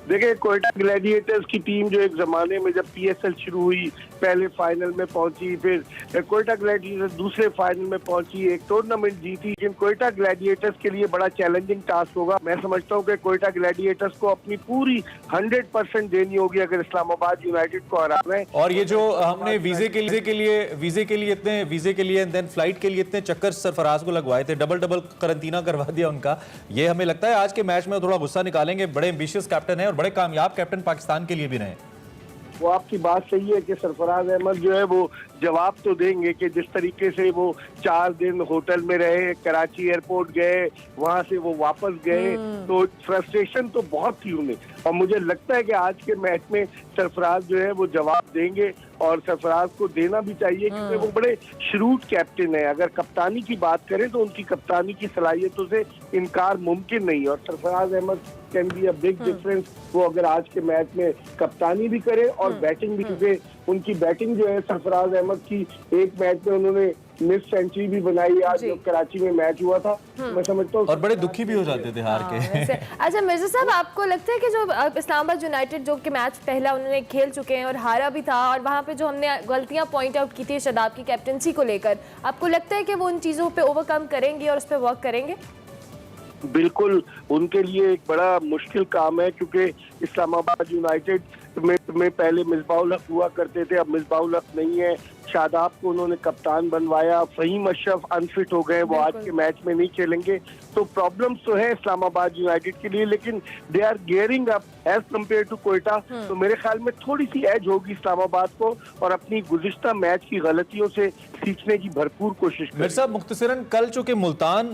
देखिए, कोयटा ग्लैडिएटर्स की टीम जो एक जमाने में जब PSL शुरू हुई, पहले फाइनल में पहुंची, फिर कोयटा ग्लैडिएटर्स दूसरे फाइनल में पहुंची, एक टूर्नामेंट जीती। लेकिन कोयटा ग्लैडिएटर्स के लिए बड़ा चैलेंजिंग टास्क होगा। मैं समझता हूं कि कोयटा ग्लैडिएटर्स को अपनी पूरी 100% देनी होगी अगर इस्लामाबाद यूनाइटेड को हराना है। और ये जो हमने वीजे के लिए देन फ्लाइट के लिए इतने चक्कर सरफराज को लगवाए थे, डबल करंटीना करवा दिया उनका, ये हमें लगता है आज के मैच में थोड़ा गुस्सा निकालेंगे। बड़े एम्बिशियस कैप्टन है और बड़े कामयाब कैप्टन पाकिस्तान के लिए भी रहे। वो आपकी बात सही है कि सरफराज अहमद जो है वो जवाब तो देंगे कि जिस तरीके से वो 4 दिन होटल में रहे, कराची एयरपोर्ट गए, वहां से वो वापस गए, तो फ्रस्ट्रेशन तो बहुत थी उन्हें। और मुझे लगता है कि आज के मैच में सरफराज जो है वो जवाब देंगे और सरफराज को देना भी चाहिए, क्योंकि वो बड़े श्रूड कैप्टन है। अगर कप्तानी की बात करें तो उनकी कप्तानी की सलाहियतों से इनकार मुमकिन नहीं। और Sarfaraz Ahmed can be a big difference, वो अगर आज के मैच में कप्तानी भी करे और बैटिंग भी, क्योंकि उनकी बैटिंग जो है सरफराज अहमद की, एक मैच में उन्होंने मिस सेंचुरी भी बनाई आज जब कराची में मैच हुआ था। मैं समझता हूँ और बड़े दुखी भी हो जाते थे हार के। अच्छा मिर्जा साहब, आपको लगता है कि जो इस्लामाबाद यूनाइटेड जो कि मैच पहला उन्होंने खेल चुके हैं और हारा भी था, और वहाँ पे जो हमने गलतियाँ पॉइंट आउट की थी शादाब की कैप्टनसी को लेकर, आपको लगता है कि वो उन चीज़ों पे ओवरकम करेंगे और उस पर वर्क करेंगे? बिल्कुल, उनके लिए एक बड़ा मुश्किल काम है, क्योंकि इस्लामाबाद यूनाइटेड में पहले मिसबाउल हक हुआ करते थे, अब मिसबाउल हक नहीं है। शादाब को उन्होंने कप्तान बनवाया, फहीम अशरफ अनफिट हो गए, वो आज के मैच में नहीं खेलेंगे। तो प्रॉब्लम्स तो है इस्लामाबाद यूनाइटेड के लिए, लेकिन they are gearing up as compare to Quetta. तो मेरे ख्याल में थोड़ी सी एज होगी इस्लामाबाद को, और अपनी गुज़िश्ता मैच की गलतियों से सीखने की भरपूर कोशिश करें। मिर्जा साहब, मुख्तसरन कल चूंकि मुल्तान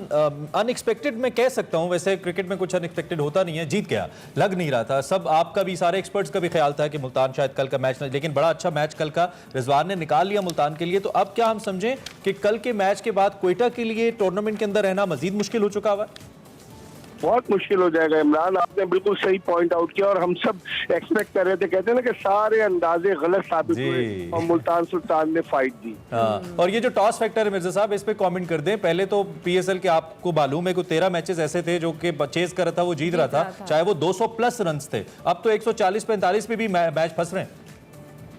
अनएक्सपेक्टेड मैं कह सकता हूं, वैसे क्रिकेट में कुछ अनएक्सपेक्टेड होता नहीं है, जीत गया, लग नहीं रहा था। सब आपका भी, सारे एक्सपर्ट्स का भी ख्याल था कि मुल्तान शायद कल का मैच, लेकिन बड़ा अच्छा मैच कल का रिजवान ने निकाल लिया मुल्तान के लिए। तो अब क्या हम समझें कि कल के मैच के बाद कोयटा के लिए टूर्नामेंट के अंदर रहना मजीद मुश्किल हो चुका हुआ? बहुत मुश्किल हो जाएगा इमरान, आपने बिल्कुल सही पॉइंट आउट किया। और हम सब एक्सपेक्ट कर रहे थे, कहते हैं ना कि सारे अंदाजे गलत साबित हुए और मुल्तान सुल्तान ने फाइट दी। और ये जो टॉस फैक्टर है मिर्जा साहब, इस पे कमेंट कर दें। पहले तो PSL के आपको मालूम है कि 13 मैचेस ऐसे थे जो कि चेस कर रहा था, वो जीत रहा था, चाहे वो 200 प्लस रन थे। अब तो 140-45 पे भी मैच फंस रहे हैं।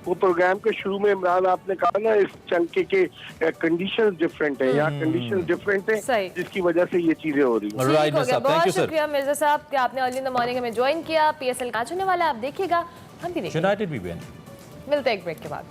वो प्रोग्राम के शुरू में इमरान आपने कहा ना, इस चंके के कंडीशंस डिफरेंट है, यहाँ कंडीशंस डिफरेंट है, जिसकी वजह से ये चीजें हो रही हैं। बहुत शुक्रिया मिर्जा साहब कि आपने अर्ली इन द मॉर्निंग हमें ज्वाइन किया। PSL मैच होने वाला है, आप देखिएगा, हम भी देखेंगे। यूनाइटेड भी विन। मिलते हैं एक ब्रेक के बाद।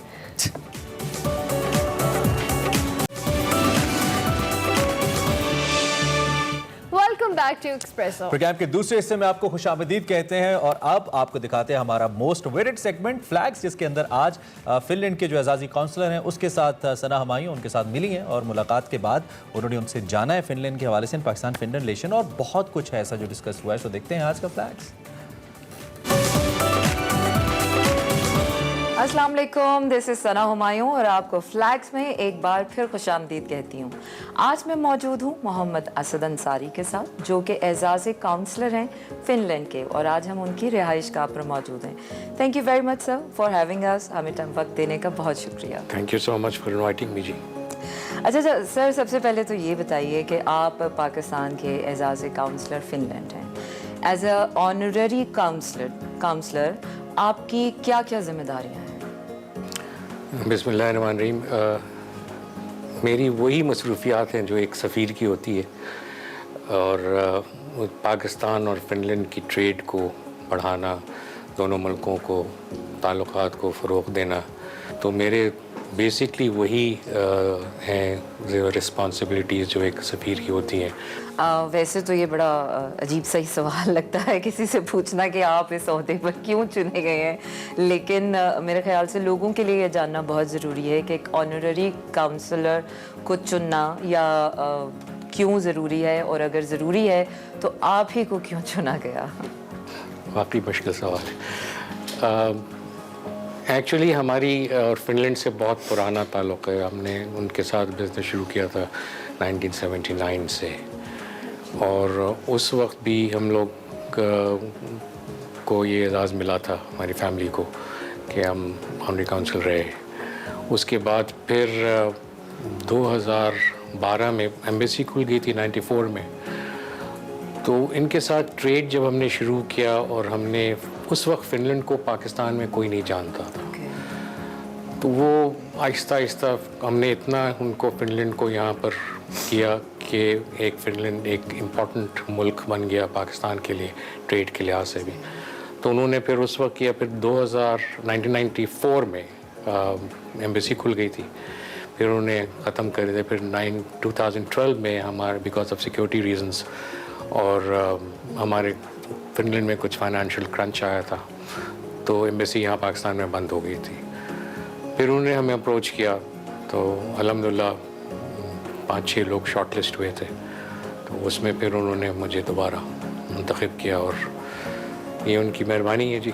World welcome back to espresso. Program के दूसरे हिस्से में आपको खुशामदीद कहते हैं और अब आपको दिखाते हैं हमारा मोस्ट वेटेड सेगमेंट फ्लैग्स, जिसके अंदर आज फिनलैंड के जो एजाजी काउंसलर हैं उसके साथ सना हमायूं उनके साथ मिली हैं और मुलाकात के बाद उन्होंने उनसे जाना है फिनलैंड के हवाले से पाकिस्तान फिनलैंड रिलेशन और बहुत कुछ है ऐसा जो डिस्कस हुआ है। तो देखते हैं आज का फ्लैग्स। अस्सलाम वालेकुम, दिस इज़ सना हुमायूं और आपको फ्लैग्स में एक बार फिर खुशामदीद कहती हूँ। आज मैं मौजूद हूँ मोहम्मद असद अंसारी के साथ, जो कि एजाज़ काउंसलर हैं फिनलैंड के, और आज हम उनकी रिहाइश गाह पर मौजूद हैं। Thank you very much sir for having us, हमें वक्त देने का बहुत शुक्रिया। Thank you so much for inviting me जी। अच्छा सर, सबसे पहले तो ये बताइए कि आप पाकिस्तान के एजाज़ काउंसलर फिनलैंड हैं। एज अ ऑनररी काउंसलर आपकी क्या क्या जिम्मेदारियाँ हैं? बिस्मिल्लाहिर्रहमानिर्रहीम। मेरी वही मसरूफियात हैं जो एक सफ़ीर की होती है, और पाकिस्तान और फिनलैंड की ट्रेड को बढ़ाना, दोनों मुल्कों को ताल्लुकात को फ़रोग़ देना, तो मेरे बेसिकली वही हैं रिस्पॉन्सिबिलिटीज़ जो एक सफ़ीर की होती हैं। वैसे तो ये बड़ा अजीब सा ही सवाल लगता है किसी से पूछना कि आप इस ओहदे पर क्यों चुने गए हैं, लेकिन मेरे ख्याल से लोगों के लिए ये जानना बहुत ज़रूरी है कि एक ऑनररी काउंसलर को चुनना या क्यों ज़रूरी है, और अगर ज़रूरी है तो आप ही को क्यों चुना गया? वाकई मुश्किल सवाल है। एक्चुअली हमारी और फिनलैंड से बहुत पुराना ताल्लुक़ है। हमने उनके साथ बिज़नेस शुरू किया था 1979 से, और उस वक्त भी हम लोग को ये एजाज़ मिला था हमारी फैमिली को कि हम ऑनररी काउंसिल रहे। उसके बाद फिर 2012 में एम्बेसी खुल गई थी 94 में, तो इनके साथ ट्रेड जब हमने शुरू किया, और हमने उस वक्त फिनलैंड को पाकिस्तान में कोई नहीं जानता था, तो वो आहिस्ता आहिस्ता हमने इतना उनको फिनलैंड को यहाँ पर किया कि एक फिनलैंड एक इम्पॉर्टेंट मुल्क बन गया पाकिस्तान के लिए ट्रेड के लिहाज से भी। तो उन्होंने फिर उस वक्त किया। फिर 1994 में एम्बेसी खुल गई थी, फिर उन्होंने ख़त्म कर दिया। फिर 2012 में हमारे बिकॉज ऑफ सिक्योरिटी रीजंस और हमारे फिनलैंड में कुछ फाइनेंशियल क्रंच आया था, तो एम्बेसी यहाँ पाकिस्तान में बंद हो गई थी। फिर उन्होंने हमें अप्रोच किया, तो अल्हम्दुलिल्लाह 5-6 लोग शॉर्टलिस्ट हुए थे, तो उसमें फिर उन्होंने मुझे दोबारा मुंतखब किया, और ये उनकी मेहरबानी है जी।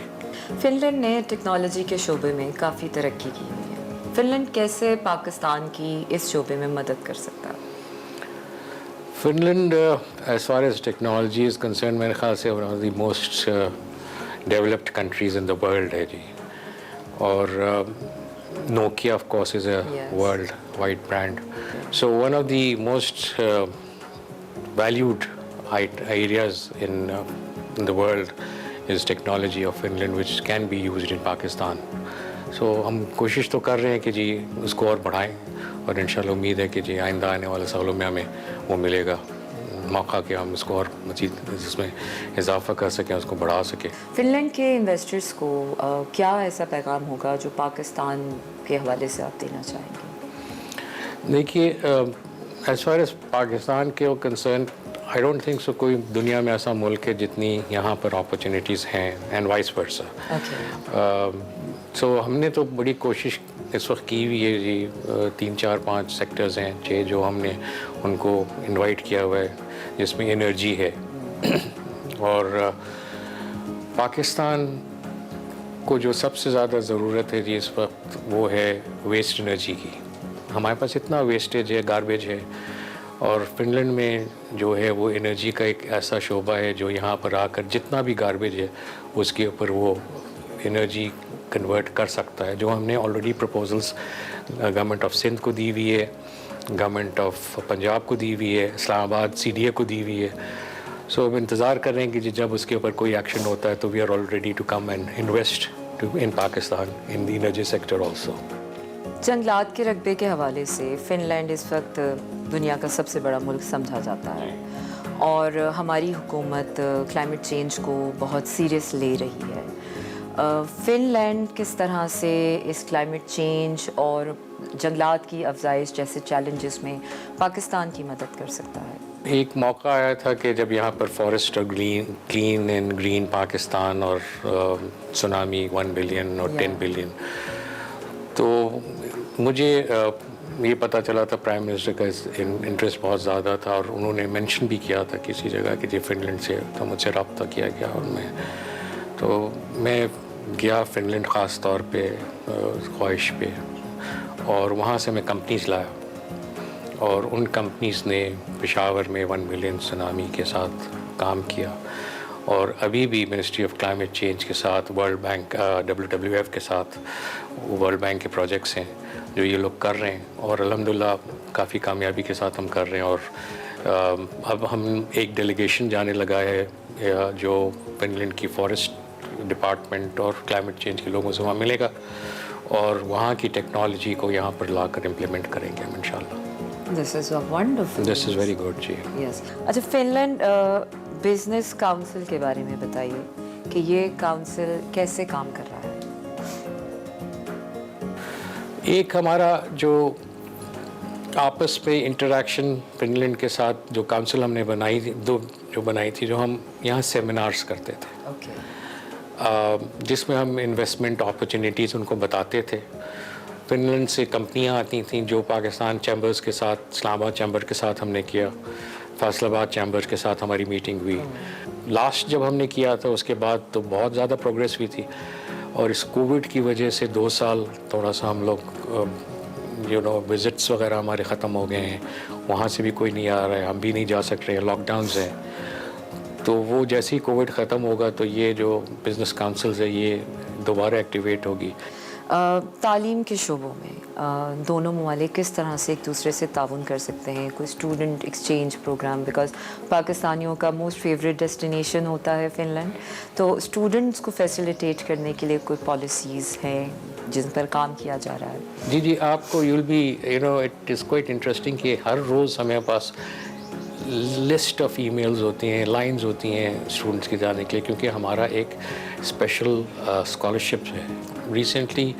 फिनलैंड ने टेक्नोलॉजी के शोबे में काफ़ी तरक्की की हुई है। फिनलैंड कैसे पाकिस्तान की इस शोबे में मदद कर सकता है? Finland as far as technology is concern मेरे ख्याल से one of the most developed countries in the world है जी। और Nokia of course is a worldwide brand. So one of the most valued areas in the world is technology of Finland, which can be used in Pakistan. So हम कोशिश तो कर रहे हैं कि जी उसको और बढ़ाएं, और इंशाल्लाह उम्मीद है कि जी आइंदा आने वाले सालों में हमें वो मिलेगा मौका कि हम इसको और मज़ीद जिसमें इजाफा कर सकें, उसको बढ़ा सकें। फिनलैंड के इन्वेस्टर्स को क्या ऐसा पैगाम होगा जो पाकिस्तान के हवाले से आप देना चाहेंगे? देखिए, एज फार एज पाकिस्तान के concern, I don't think so कोई दुनिया में ऐसा मुल्क है जितनी यहाँ पर अपॉर्चुनिटीज़ हैं, एंड वाइस वर्सा। सो हमने तो बड़ी कोशिश इस वक्त की हुई है जी। 3, 4, 5 सेक्टर्स हैं 6 जो हमने उनको इनवाइट किया हुआ है, जिसमें एनर्जी है और पाकिस्तान को जो सबसे ज़्यादा ज़रूरत है जी इस वक्त वो है वेस्ट एनर्जी की। हमारे पास इतना वेस्टेज है, गार्बेज है, और फिनलैंड में जो है वो एनर्जी का एक ऐसा शोबा है जो यहाँ पर आकर जितना भी गार्बेज है उसके ऊपर वो एनर्जी कन्वर्ट कर सकता है। जो हमने already proposals government of Sindh को दी हुई है, गवर्नमेंट ऑफ पंजाब को दी हुई है, इस्लामाबाद CDA को दी हुई है। सो अब इंतज़ार कर रहे हैं कि जब उसके ऊपर कोई एक्शन होता है तो we are all ready to come and invest in Pakistan in the energy sector also. जंगलात के रकबे के हवाले से फ़िनलैंड इस वक्त दुनिया का सबसे बड़ा मुल्क समझा जाता है, और हमारी हुकूमत क्लाइमेट चेंज को बहुत सीरियस ले रही है। फ़िनलैंड किस तरह से इस क्लाइमेट चेंज और जंगलात की अफजाइश जैसे चैलेंजेस में पाकिस्तान की मदद कर सकता है? एक मौका आया था कि जब यहाँ पर फॉरेस्ट और क्लीन एंड ग्रीन पाकिस्तान और सुनामी 1 बिलियन और 10 बिलियन, तो मुझे ये पता चला था प्राइम मिनिस्टर का इंटरेस्ट बहुत ज़्यादा था और उन्होंने मेंशन भी किया था किसी जगह कि जी फिनलैंड से, तो मुझसे रब्ता किया गया और मैं गया फिनलैंड ख़ास तौर पे ख्वाहिश पे, और वहाँ से मैं कंपनीज लाया और उन कंपनीज ने पेशावर में 1 बिलियन सुनामी के साथ काम किया और अभी भी मिनिस्ट्री ऑफ क्लाइमेट चेंज के साथ वर्ल्ड बैंक WWF के साथ वर्ल्ड बैंक के प्रोजेक्ट्स हैं जो ये लोग कर रहे हैं और अल्हम्दुलिल्लाह काफ़ी कामयाबी के साथ हम कर रहे हैं। और अब हम एक डेलीगेशन जाने लगा है जो फिनलैंड की फॉरेस्ट डिपार्टमेंट और क्लाइमेट चेंज के लोगों से वहाँ मिलेगा और वहाँ की टेक्नोलॉजी को यहाँ पर लाकर इम्प्लीमेंट करेंगे हम इंशाल्लाह। This is a wonderful. This is very good जी। Yes. अच्छा, फिनलैंड बिजनेस काउंसिल के बारे में बताइए कि ये काउंसिल कैसे काम कर रहा है। एक हमारा जो आपस में इंटरेक्शन फिनलैंड के साथ जो काउंसिल हमने बनाई थी, बनाई थी, जो हम यहाँ सेमिनार्स करते थे, जिसमें हम इन्वेस्टमेंट अपॉर्चुनिटीज़ उनको बताते थे। फिनलैंड से कंपनियाँ आती थी जो पाकिस्तान चैम्बर्स के साथ, इस्लामाबाद चैम्बर के साथ हमने किया, फैसलाबाद चैम्बर्स के साथ हमारी मीटिंग हुई। लास्ट जब हमने किया था उसके बाद तो बहुत ज़्यादा प्रोग्रेस हुई थी और इस कोविड की वजह से 2 साल थोड़ा सा हम लोग विज़िट्स वगैरह हमारे ख़त्म हो गए हैं, वहाँ से भी कोई नहीं आ रहा है, हम भी नहीं जा सक रहे हैं, लॉकडाउन्स हैं। तो वो जैसे ही कोविड ख़त्म होगा तो ये जो बिज़नेस काउंसिल्स है ये दोबारा एक्टिवेट होगी। तालीम के शोबों में दोनों ममालिक किस तरह से एक दूसरे से ताउन कर सकते हैं? कोई स्टूडेंट एक्सचेंज प्रोग्राम, बिकॉज पाकिस्तानियों का मोस्ट फेवरेट डेस्टिनेशन होता है फिनलैंड, तो स्टूडेंट्स को फैसिलिटेट करने के लिए कोई पॉलिसीज़ हैं जिन पर काम किया जा रहा है? जी, आपको इट इज़ क्वाइट इंटरेस्टिंग कि हर रोज़ हमें पास लिस्ट ऑफ ईमेल्स होती हैं, लाइंस होती हैं स्टूडेंट्स के जाने के लिए, क्योंकि हमारा एक स्पेशल स्कॉलरशिप है। रिसेंटली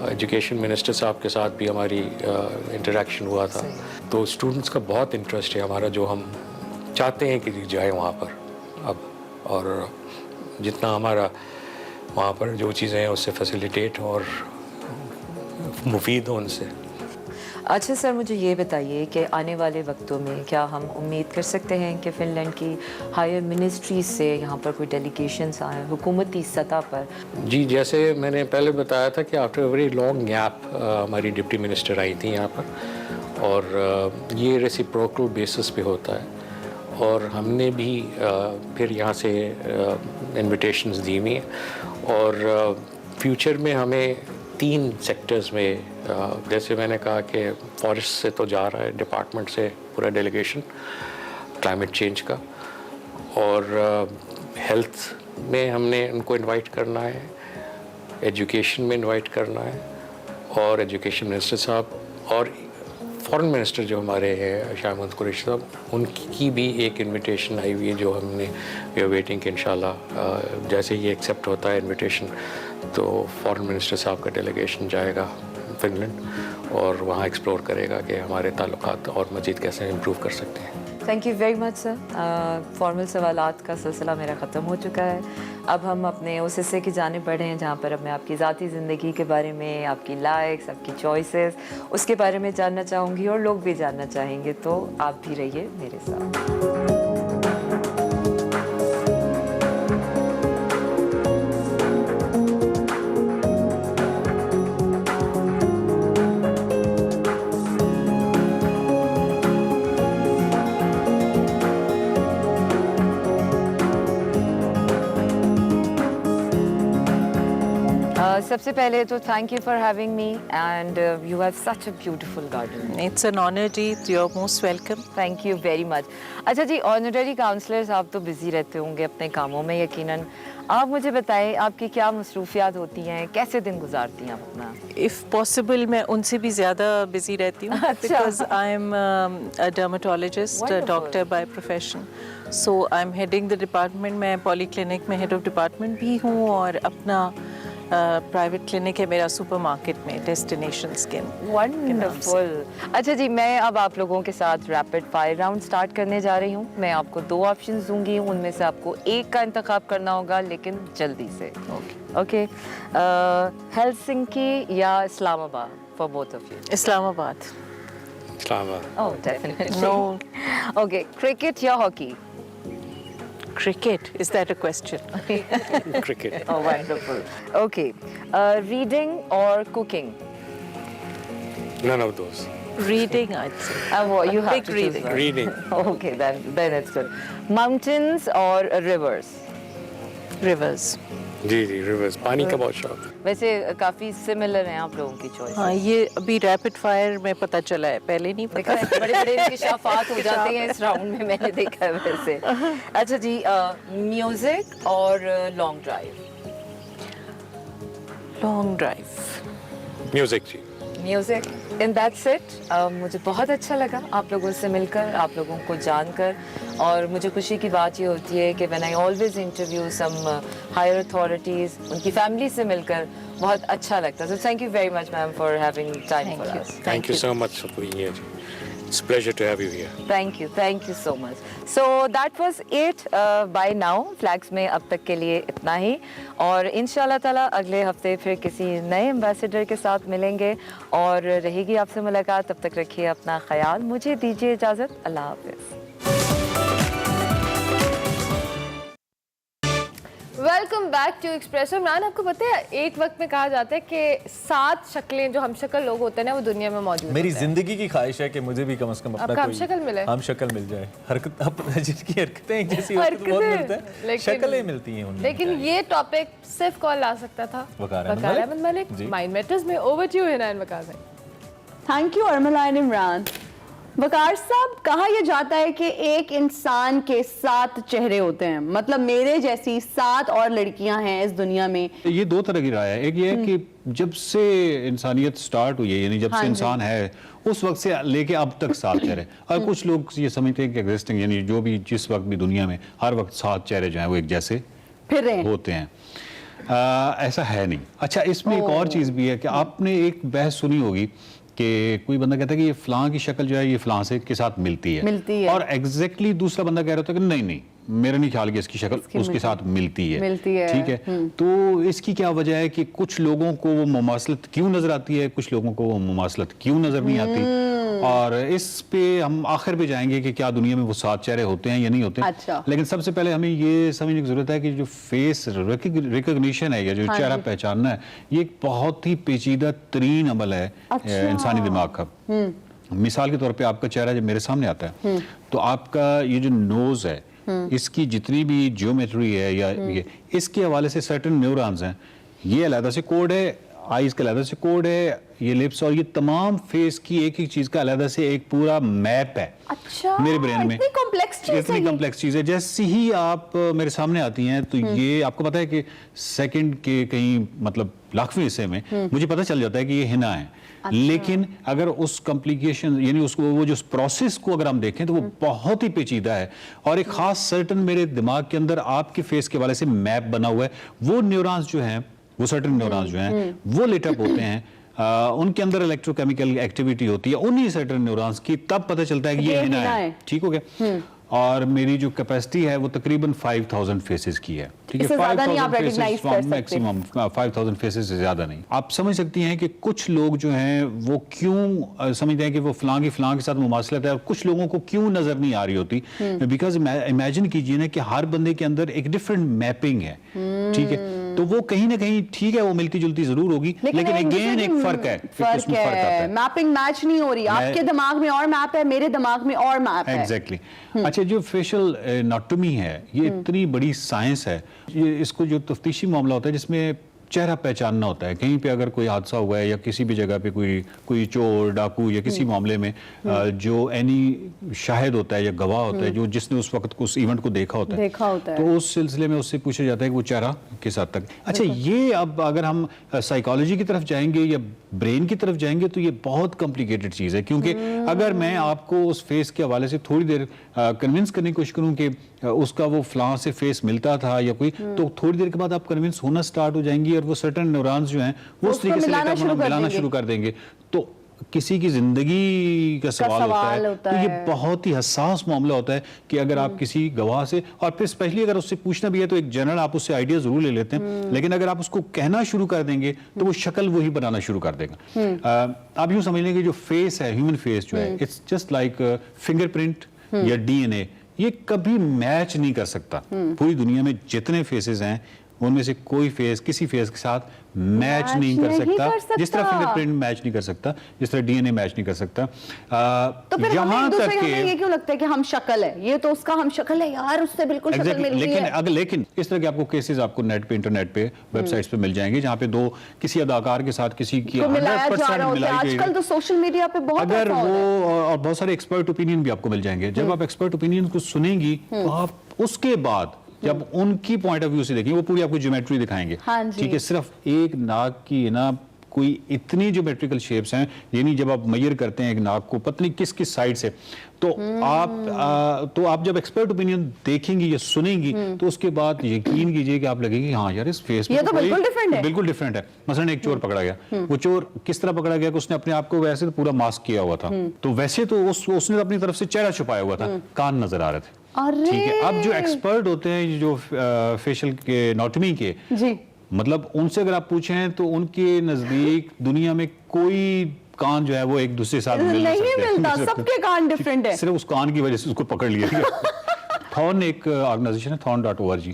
एजुकेशन मिनिस्टर साहब के साथ भी हमारी इंटरेक्शन हुआ था, तो स्टूडेंट्स का बहुत इंटरेस्ट है हमारा, जो हम चाहते हैं कि जाए वहाँ पर अब, और जितना हमारा वहाँ पर जो चीज़ें हैं उससे फैसिलिटेट और मुफीद हो उनसे। अच्छा सर, मुझे ये बताइए कि आने वाले वक्तों में क्या हम उम्मीद कर सकते हैं कि फ़िनलैंड की हायर मिनिस्ट्री से यहाँ पर कोई डेलीगेशंस आए हुकूमती सतह पर? जी, जैसे मैंने पहले बताया था कि आफ्टर वेरी लॉन्ग गैप हमारी डिप्टी मिनिस्टर आई थी यहाँ पर, और ये रेसिप्रोकल बेसिस पे होता है और हमने भी फिर यहाँ से इन्विटेशंस दी हुई हैं और फ्यूचर में हमें 3 सेक्टर्स में, जैसे मैंने कहा कि फॉरेस्ट से तो जा रहा है डिपार्टमेंट से पूरा डेलीगेशन क्लाइमेट चेंज का, और हेल्थ में हमने उनको इनवाइट करना है, एजुकेशन में इनवाइट करना है, और एजुकेशन मिनिस्टर साहब और फॉरेन मिनिस्टर जो हमारे हैं शाह महमूद कुरैशी साहब, उनकी भी एक इनविटेशन आई हुई है जो हमने वी आर वेटिंग कि इंशाल्लाह जैसे ही एक्सेप्ट होता है इनविटेशन तो फॉरेन मिनिस्टर साहब का डेलीगेशन जाएगा फिनलैंड और वहाँ एक्सप्लोर करेगा कि हमारे ताल्लुकात और मज़ीद कैसे इम्प्रूव कर सकते हैं। Thank you very much sir. Formal सवालात का सिलसिला मेरा ख़त्म हो चुका है। अब हम अपने उस हिस्से की जानिब बढ़े हैं जहाँ पर अब मैं आपकी ज़ाती ज़िंदगी के बारे में, आपकी लाइक्स, आपकी चॉइसेस, उसके बारे में जानना चाहूँगी और लोग भी जानना चाहेंगे, तो आप भी रहिए मेरे साथ। सबसे पहले तो thank you for having me and you have such a beautiful garden. It's an honour जी, you are most welcome. Thank you very much. अच्छा जी, ऑनररी काउंसलर्स आप तो बिजी रहते होंगे अपने कामों में यकीनन, आप मुझे बताएं आपकी क्या मसरूफियात होती हैं, कैसे दिन गुजारती हैं आप अपना? इफ़ पॉसिबल मैं उनसे भी ज़्यादा बिजी रहती हूँ because I am a dermatologist, doctor by profession, so I am heading the department. मैं पॉली क्लिनिक में हेड ऑफ डिपार्टमेंट भी हूँ और अपना प्राइवेट क्लिनिक है मेरा सुपरमार्केट में, डेस्टिनेशन स्किन। वंडरफुल। अच्छा जी, मैं अब आप लोगों के साथ रैपिड फायर राउंड स्टार्ट करने जा रही हूँ। मैं आपको 2 ऑप्शंस दूंगी, उनमें से आपको एक का इंतखाब करना होगा, लेकिन जल्दी से। ओके। हेलसिंकी या Islamabad for both of you? Islamabad. Islamabad. Oh definitely. No. Okay, cricket या hockey? Cricket, is that a question? Cricket. Oh, wonderful. Okay, reading or cooking? None of those. Reading, I'd say. What you have Big to choose reading. one. Reading. Okay, then it's good. Mountains or rivers? Rivers. जी जी, rivers. पानी का बहुत शौक है। वैसे काफी similar हैं आप लोगों की चॉइस। हाँ, ये अभी रैपिड फायर में पता चला है, पहले नहीं पता। बड़े-बड़े इंकिशाफात हो जाते हैं इस राउंड में, मैंने देखा है वैसे। अच्छा जी, म्यूजिक और long drive? Long drive. Music जी। म्यूजिक। In that's it. मुझे बहुत अच्छा लगा आप लोगों से मिलकर, आप लोगों को जानकर, और मुझे खुशी की बात ये होती है कि when I always interview some higher authorities, उनकी फैमिली से मिलकर बहुत अच्छा लगता है। So thank you very much ma'am for having time for us. Thank you so much for being here. It's a pleasure to have you here. Thank you so much. So that was it by now. Flags में अब तक के लिए इतना ही, और इंशाल्लाह ताला अगले हफ्ते फिर किसी नए एम्बेसडर के साथ मिलेंगे और रहेगी आपसे मुलाकात। तब तक रखिए अपना ख्याल, मुझे दीजिए इजाज़त। अल्लाह हाफिज़। Welcome back to Expresso. Imran, आपको पता है एक वक्त में कहा जाता है कि 7 शक्लें जो हम शक्ल लोग होते हैं ना, वो दुनिया में मौजूद मेरी होते हैं। जिंदगी की ख्वाहिश है कि मुझे भी कम से कम अपना आपका हम कोई शक्ल मिले? हम शक्ल मिल जाए। हरकत जिनकी हरकतें एक जैसी होती हैं, बहुत मिलता है, शक्लें मिलती हैं उनमें। लेकिन ये टॉपिक सिर्फ कौन ला सकता था? वकार अहमद मलिक। जी। माइंड मैटर्स में ओवर टू यू हिनान वकार भाई। थैंक यू अरमलाइन इमरान। वकार साहब, कहा यह जाता है कि एक इंसान के 7 चेहरे होते हैं, मतलब मेरे जैसी 7 और लड़कियां हैं इस दुनिया में। ये 2 तरह की राय है। एक ये है कि जब से इंसानियत स्टार्ट हुई है, यानी जब से इंसान है, उस वक्त से लेके अब तक 7 चेहरे। और कुछ लोग ये समझते हैं कि एग्जिस्टिंग, यानी जो भी जिस वक्त भी दुनिया में हर वक्त 7 चेहरे जो हैं वो एक जैसे फिर रहे होते हैं। ऐसा है नहीं। अच्छा, इसमें एक और चीज़ भी है कि आपने एक बहस सुनी होगी कि कोई बंदा कहता है कि ये फलां की शक्ल जो है ये फलां से के साथ मिलती है, और एग्जैक्टली दूसरा बंदा कह रहा होता है कि नहीं नहीं, मेरा नहीं ख्याल कि इसकी शक्ल उसके साथ मिलती है। ठीक है, तो इसकी क्या वजह है कि कुछ लोगों को वो मुमासलत क्यों नजर आती है, कुछ लोगों को वो मुमासलत क्यों नजर नहीं आती, और इस पे हम आखिर पे जाएंगे कि क्या दुनिया में वो 7 चेहरे होते हैं या नहीं होते। अच्छा। लेकिन सबसे पहले हमें ये समझने की जरूरत है कि जो फेस रिकॉग्निशन है या जो चेहरा पहचानना है, ये एक बहुत ही पेचीदा तरीन अमल है इंसानी दिमाग का। मिसाल के तौर पे आपका चेहरा जब मेरे सामने आता है, तो आपका ये जो नोज है, इसकी जितनी भी जियोमेट्री है या ये, इसके हवाले से सर्टेन न्यूरॉन्स हैं, ये अलग से कोड है, आईज का अलग से कोड है, ये लिप्स, और ये तमाम फेस की एक एक चीज का अलग से एक पूरा मैप है। अच्छा, मेरे ब्रेन में इतनी कॉम्प्लेक्स चीज है। जैसे ही आप मेरे सामने आती हैं, तो ये आपको पता है कि सेकंड के कहीं मतलब लाखवें हिस्से में मुझे पता चल जाता है कि ये हिना है। अच्छा। लेकिन अगर उस कॉम्प्लिकेशन यानी उसको वो जो प्रोसेस को अगर हम देखें तो वो बहुत ही पेचीदा है, और एक खास सर्टन मेरे दिमाग के अंदर आपके फेस के वाले से मैप बना हुआ है। वो न्यूरॉन्स जो हैं, वो सर्टन न्यूरॉन्स जो हैं, वो लेटअप होते हैं, उनके अंदर इलेक्ट्रोकेमिकल एक्टिविटी होती है उन्हीं सर्टन न्यूरॉन्स की, तब पता चलता है कि ये हिना है। ठीक हो गया। और मेरी जो कैपेसिटी है वो तकरीबन 5000 फेसेस की है। ठीक है, 5000 मैक्सिमम, 5000 फेसेस से ज्यादा नहीं। आप समझ सकती हैं कि कुछ लोग जो हैं वो क्यों समझते हैं कि वो फलां के साथ मुमासलत है, और कुछ लोगों को क्यों नजर नहीं आ रही होती। बिकॉज इमेजिन कीजिए ना कि हर बंदे के अंदर एक डिफरेंट मैपिंग है। ठीक है, तो वो कहीं ना कहीं ठीक है, वो मिलती जुलती जरूर होगी, लेकिन अगेन एक फर्क है, मैपिंग मैच नहीं हो रही। आपके दिमाग में और मैप है, मेरे दिमाग में और मैप है। एग्जैक्टली। अच्छा, जो फेशियल एनाटॉमी है, ये इतनी बड़ी साइंस है। ये इसको जो तफ्तीशी मामला होता है जिसमें चेहरा पहचानना होता है, कहीं पे अगर कोई हादसा हुआ है या किसी भी जगह पे कोई चोर डाकू या किसी मामले में जो एनी शाहिद होता है या गवाह होता है, जो जिसने उस वक्त उस इवेंट को देखा होता है, तो उस सिलसिले में उससे पूछा जाता है कि वो चेहरा किस हद तक। अच्छा, ये अब अगर हम साइकोलॉजी की तरफ जाएंगे या ब्रेन की तरफ जाएंगे तो ये बहुत कॉम्प्लिकेटेड चीज़ है, क्योंकि अगर मैं आपको उस फेस के हवाले से थोड़ी देर कन्विंस करने की कोशिश करूँ कि उसका वो फलां से फेस मिलता था या कोई, तो थोड़ी देर के बाद आप कन्विंस होना स्टार्ट हो जाएंगी, अंदर वो सर्टेन न्यूरॉन्स जो हैं वो उस तरीके से मिलाना शुरू कर देंगे, तो किसी की जिंदगी का सवाल होता है। तो ये बहुत ही हसास मामला होता है कि अगर आप किसी गवाह से, और फिर स्पेशली अगर उससे पूछना भी है तो एक जनरल आप उससे आइडिया जरूर ले लेते हैं, लेकिन अगर आप उसको कहना शुरू कर देंगे तो वो शक्ल वही बनाना शुरू कर देगा। आप यूं समझ लें कि जो फेस है, ह्यूमन फेस जो है, इट्स जस्ट लाइक फिंगरप्रिंट या डीएनए, ये कभी मैच नहीं कर सकता। पूरी दुनिया में जितने फेसेस हैं उनमें से कोई फेस किसी फेस के साथ मैच नहीं कर सकता। जिस तरह फिंगरप्रिंट मैच नहीं कर सकता, जिस तरह डीएनए मैच नहीं कर सकता। तो फिर हमें एक दूसरे हमें ये क्यों लगता है कि हम शक्ल है, ये तो उसका हम शक्ल है यार, उससे बिल्कुल शक्ल मिल रही है। लेकिन इस तरह के आपको केसेस आपको नेट पे, इंटरनेट पे, वेबसाइट्स पे मिल जाएंगे जहाँ पे दो किसी अदाकार के साथ किसी की 100% मिलाई गई। आजकल तो सोशल मीडिया पे बहुत अगर वो, और बहुत सारे एक्सपर्ट ओपिनियन भी आपको मिल जाएंगे। जब आप एक्सपर्ट ओपिनियन को सुनेंगी तो आप उसके बाद जब उनकी पॉइंट ऑफ व्यू से देखेंगे, वो पूरी आपको ज्योमेट्री दिखाएंगे। ठीक है, सिर्फ एक नाक की ना कोई इतनी ज्योमेट्रिकल शेप्स हैं, यानी जब आप मेजर करते हैं एक नाक को पता नहीं किस किस साइड से, तो आप जब एक्सपर्ट ओपिनियन देखेंगी या सुनेंगी तो उसके बाद यकीन कीजिए कि आप लगेगी हाँ यार इस फेस ये तो बिल्कुल डिफरेंट है। मसलन एक चोर पकड़ा गया, वो चोर किस तरह पकड़ा गया कि उसने अपने आप को वैसे तो पूरा मास्क किया हुआ था, तो वैसे तो उसने अपनी तरफ से चेहरा छुपाया हुआ था, कान नजर आ रहे थे। ठीक है, अब जो एक्सपर्ट होते हैं जो फेशियल के एनाटॉमी के जी, मतलब उनसे अगर आप पूछें तो उनके नजदीक दुनिया में कोई कान जो है वो एक दूसरे साथ नहीं मिलता, सबके कान डिफरेंट है। सिर्फ उस कान की वजह से उसको पकड़ लिया। थॉर्न एक ऑर्गेनाइजेशन है, thorn.org,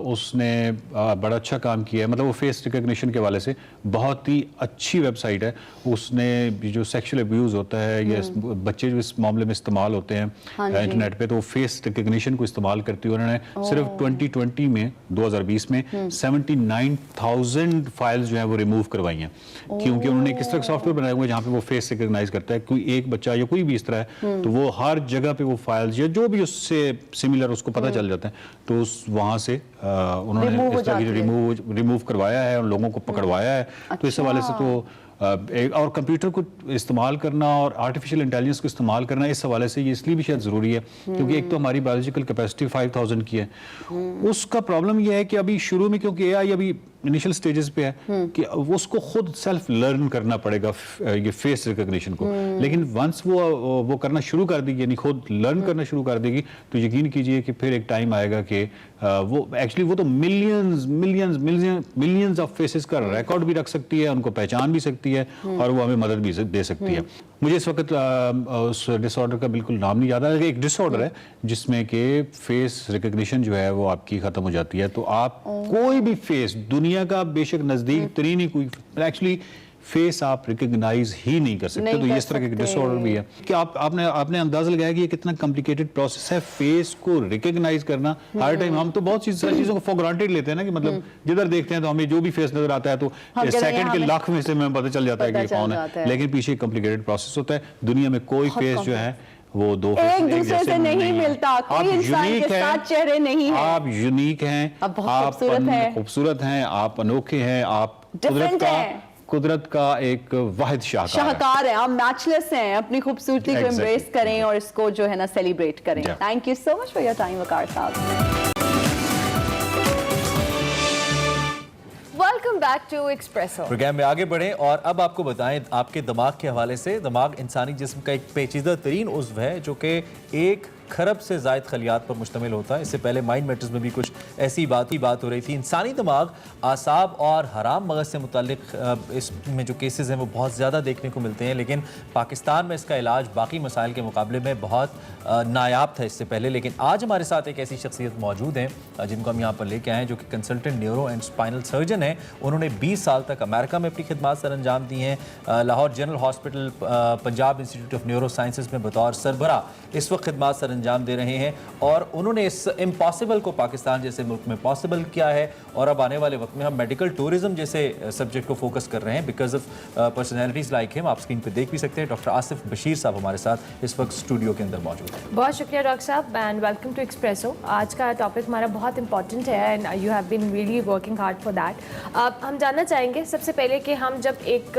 उसने बड़ा अच्छा काम किया है, मतलब वो फेस रिकग्निशन के वाले से बहुत ही अच्छी वेबसाइट है। उसने जो सेक्सुअल अब्यूज होता है या बच्चे जो इस मामले में इस्तेमाल होते हैं इंटरनेट पे, तो वो फेस रिकग्निशन को इस्तेमाल करती हुए उन्होंने सिर्फ 2020 में 2020 में 79,000 फाइल्स जो है वो रिमूव करवाई हैं, क्योंकि उन्होंने किस तरह सॉफ्टवेयर बनाए हुए जहाँ पे वो फेस रिकग्नाइज करता है, कोई एक बच्चा या कोई भी इस तरह है तो वो हर जगह पे वो फाइल्स या जो भी उससे सिमिलर उसको पता चल जाता है, तो उस वहां से उन्होंने इस तरह की रिमूव करवाया है और लोगों को पकड़वाया है। तो इस हवाले से तो और कंप्यूटर को इस्तेमाल करना और आर्टिफिशियल इंटेलिजेंस को इस्तेमाल करना इस हवाले से ये इसलिए भी शायद ज़रूरी है क्योंकि एक तो हमारी बायोलॉजिकल कैपेसिटी 5000 की है, उसका प्रॉब्लम ये है कि अभी शुरू में क्योंकि एआई अभी इनिशियल स्टेजेस पे है कि उसको खुद सेल्फ लर्न करना पड़ेगा ये फेस रिकग्निशन को, लेकिन वंस वो करना शुरू कर देगी, यानी खुद लर्न करना शुरू कर देगी, तो यकीन कीजिए कि फिर एक टाइम आएगा कि वो एक्चुअली वो तो मिलियंस ऑफ फेसेस का रिकॉर्ड भी रख सकती है, उनको पहचान भी सकती है और वो हमें मदद भी दे सकती है। मुझे इस वक्त उस डिसऑर्डर का बिल्कुल नाम नहीं याद है, एक डिसऑर्डर है जिसमें कि फेस रिकग्निशन जो है वो आपकी खत्म हो जाती है, तो आप कोई भी फेस दुनिया का बेशक नजदीक तरीन ही कोई एक्चुअली फेस आप रिकग्नाइज ही नहीं कर सकते, तो इस तरह के डिसऑर्डर भी है कि आपने अंदाजा लगाया कि ये कितना कॉम्प्लिकेटेड प्रोसेस है फेस को रिकग्नाइज करना। हर टाइम हम तो बहुत सी चीजों को फॉर ग्रांटेड लेते हैं ना कि मतलब जिधर देखते हैं तो हमें जो भी फेस नजर आता है तो सेकंड के लाख में से हमें पता चल जाता है कि कौन है, लेकिन पीछे कॉम्प्लिकेटेड प्रोसेस होता है। दुनिया में कोई फेस जो है वो दो एक दूसरे से नहीं मिलता, कोई इंसान के साथ चेहरे नहीं है, आप यूनिक हैं, आप खूबसूरत हैं, आप अनोखे हैं, आप कुदरत का एक वाहिद शाहकार है, आप मैचलेस हैं। अपनी खूबसूरती को एम्ब्रेस करें और इसको जो है ना सेलिब्रेट करें। Thank you so much for your time Waqar साहब। Welcome back to espresso. Programme में आगे बढ़ें और अब आपको बताएं आपके दिमाग के हवाले से। दिमाग इंसानी जिस्म का एक पेचीदा तरीन उज़्व है जो कि 1 खरब से ज़ायद खलियात पर मुश्तमिल होता है। इससे पहले माइंड मैटर्स में भी कुछ ऐसी बात हो रही थी। इंसानी दिमाग आसाब और हराम मगज़ से मुताल्लिक इसमें जो केसेस हैं वो बहुत ज़्यादा देखने को मिलते हैं, लेकिन पाकिस्तान में इसका इलाज बाकी मसाइल के मुकाबले में बहुत नायाब था इससे पहले। लेकिन आज हमारे साथ एक ऐसी शख्सियत मौजूद हैं जिनको हम यहाँ पर लेके आए हैं, जो कि consultant neuro and spinal surgeon हैं। उन्होंने 20 साल तक अमेरिका में अपनी खिदमात सर अंजाम दी हैं। Lahore general hospital, Punjab institute of neuro sciences में बतौर सरबरा इस वक्त खिदमात सर अंजाम दे रहे हैं और उन्होंने इस इम्पॉसिबल को पाकिस्तान जैसे मुल्क में पॉसिबल किया है। और अब आने वाले वक्त में हम मेडिकल टूरिज्म जैसे सब्जेक्ट को फोकस कर रहे हैं because of personalities like him. आप स्क्रीन पे देख भी सकते हैं। डॉक्टर आसिफ बशीर साहब हमारे साथ इस वक्त स्टूडियो के अंदर मौजूद हैं। बहुत शुक्रिया डॉक्टर साहब एंड वेलकम टू एक्सप्रेसो। आज का टॉपिक हमारा बहुत इंपॉर्टेंट है and you have been really working hard for that. हम जानना चाहेंगे सबसे पहले कि हम जब एक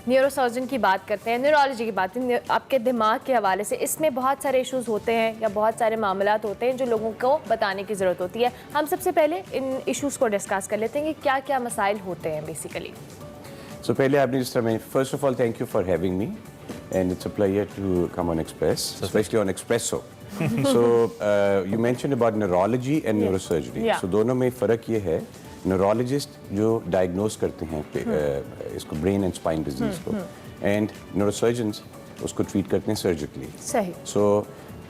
न्यूरोसर्जन की बात करते हैं, न्यूरोलॉजी की बात है, आपके दिमाग के हवाले से इसमें बहुत सारे इश्यूज होते हैं या बहुत सारे मामलात होते हैं जो लोगों को बताने की ज़रूरत होती है। हम सबसे पहले इन इश्यूज़ को डिस्कस कर लेते हैं कि क्या क्या मसाइल होते हैं बेसिकली। So पहले आपने जिस तरह first of all thank you for having me and it's a pleasure to come on Express, especially on Expresso. So you mentioned about neurology and neurosurgery. Yeah. So दोनों में फ़र्क ये है, neurologist जो diagnose करते हैं इसको brain and spine disease को, and neurosurgeons उसको treat करते हैं surgically. सही। So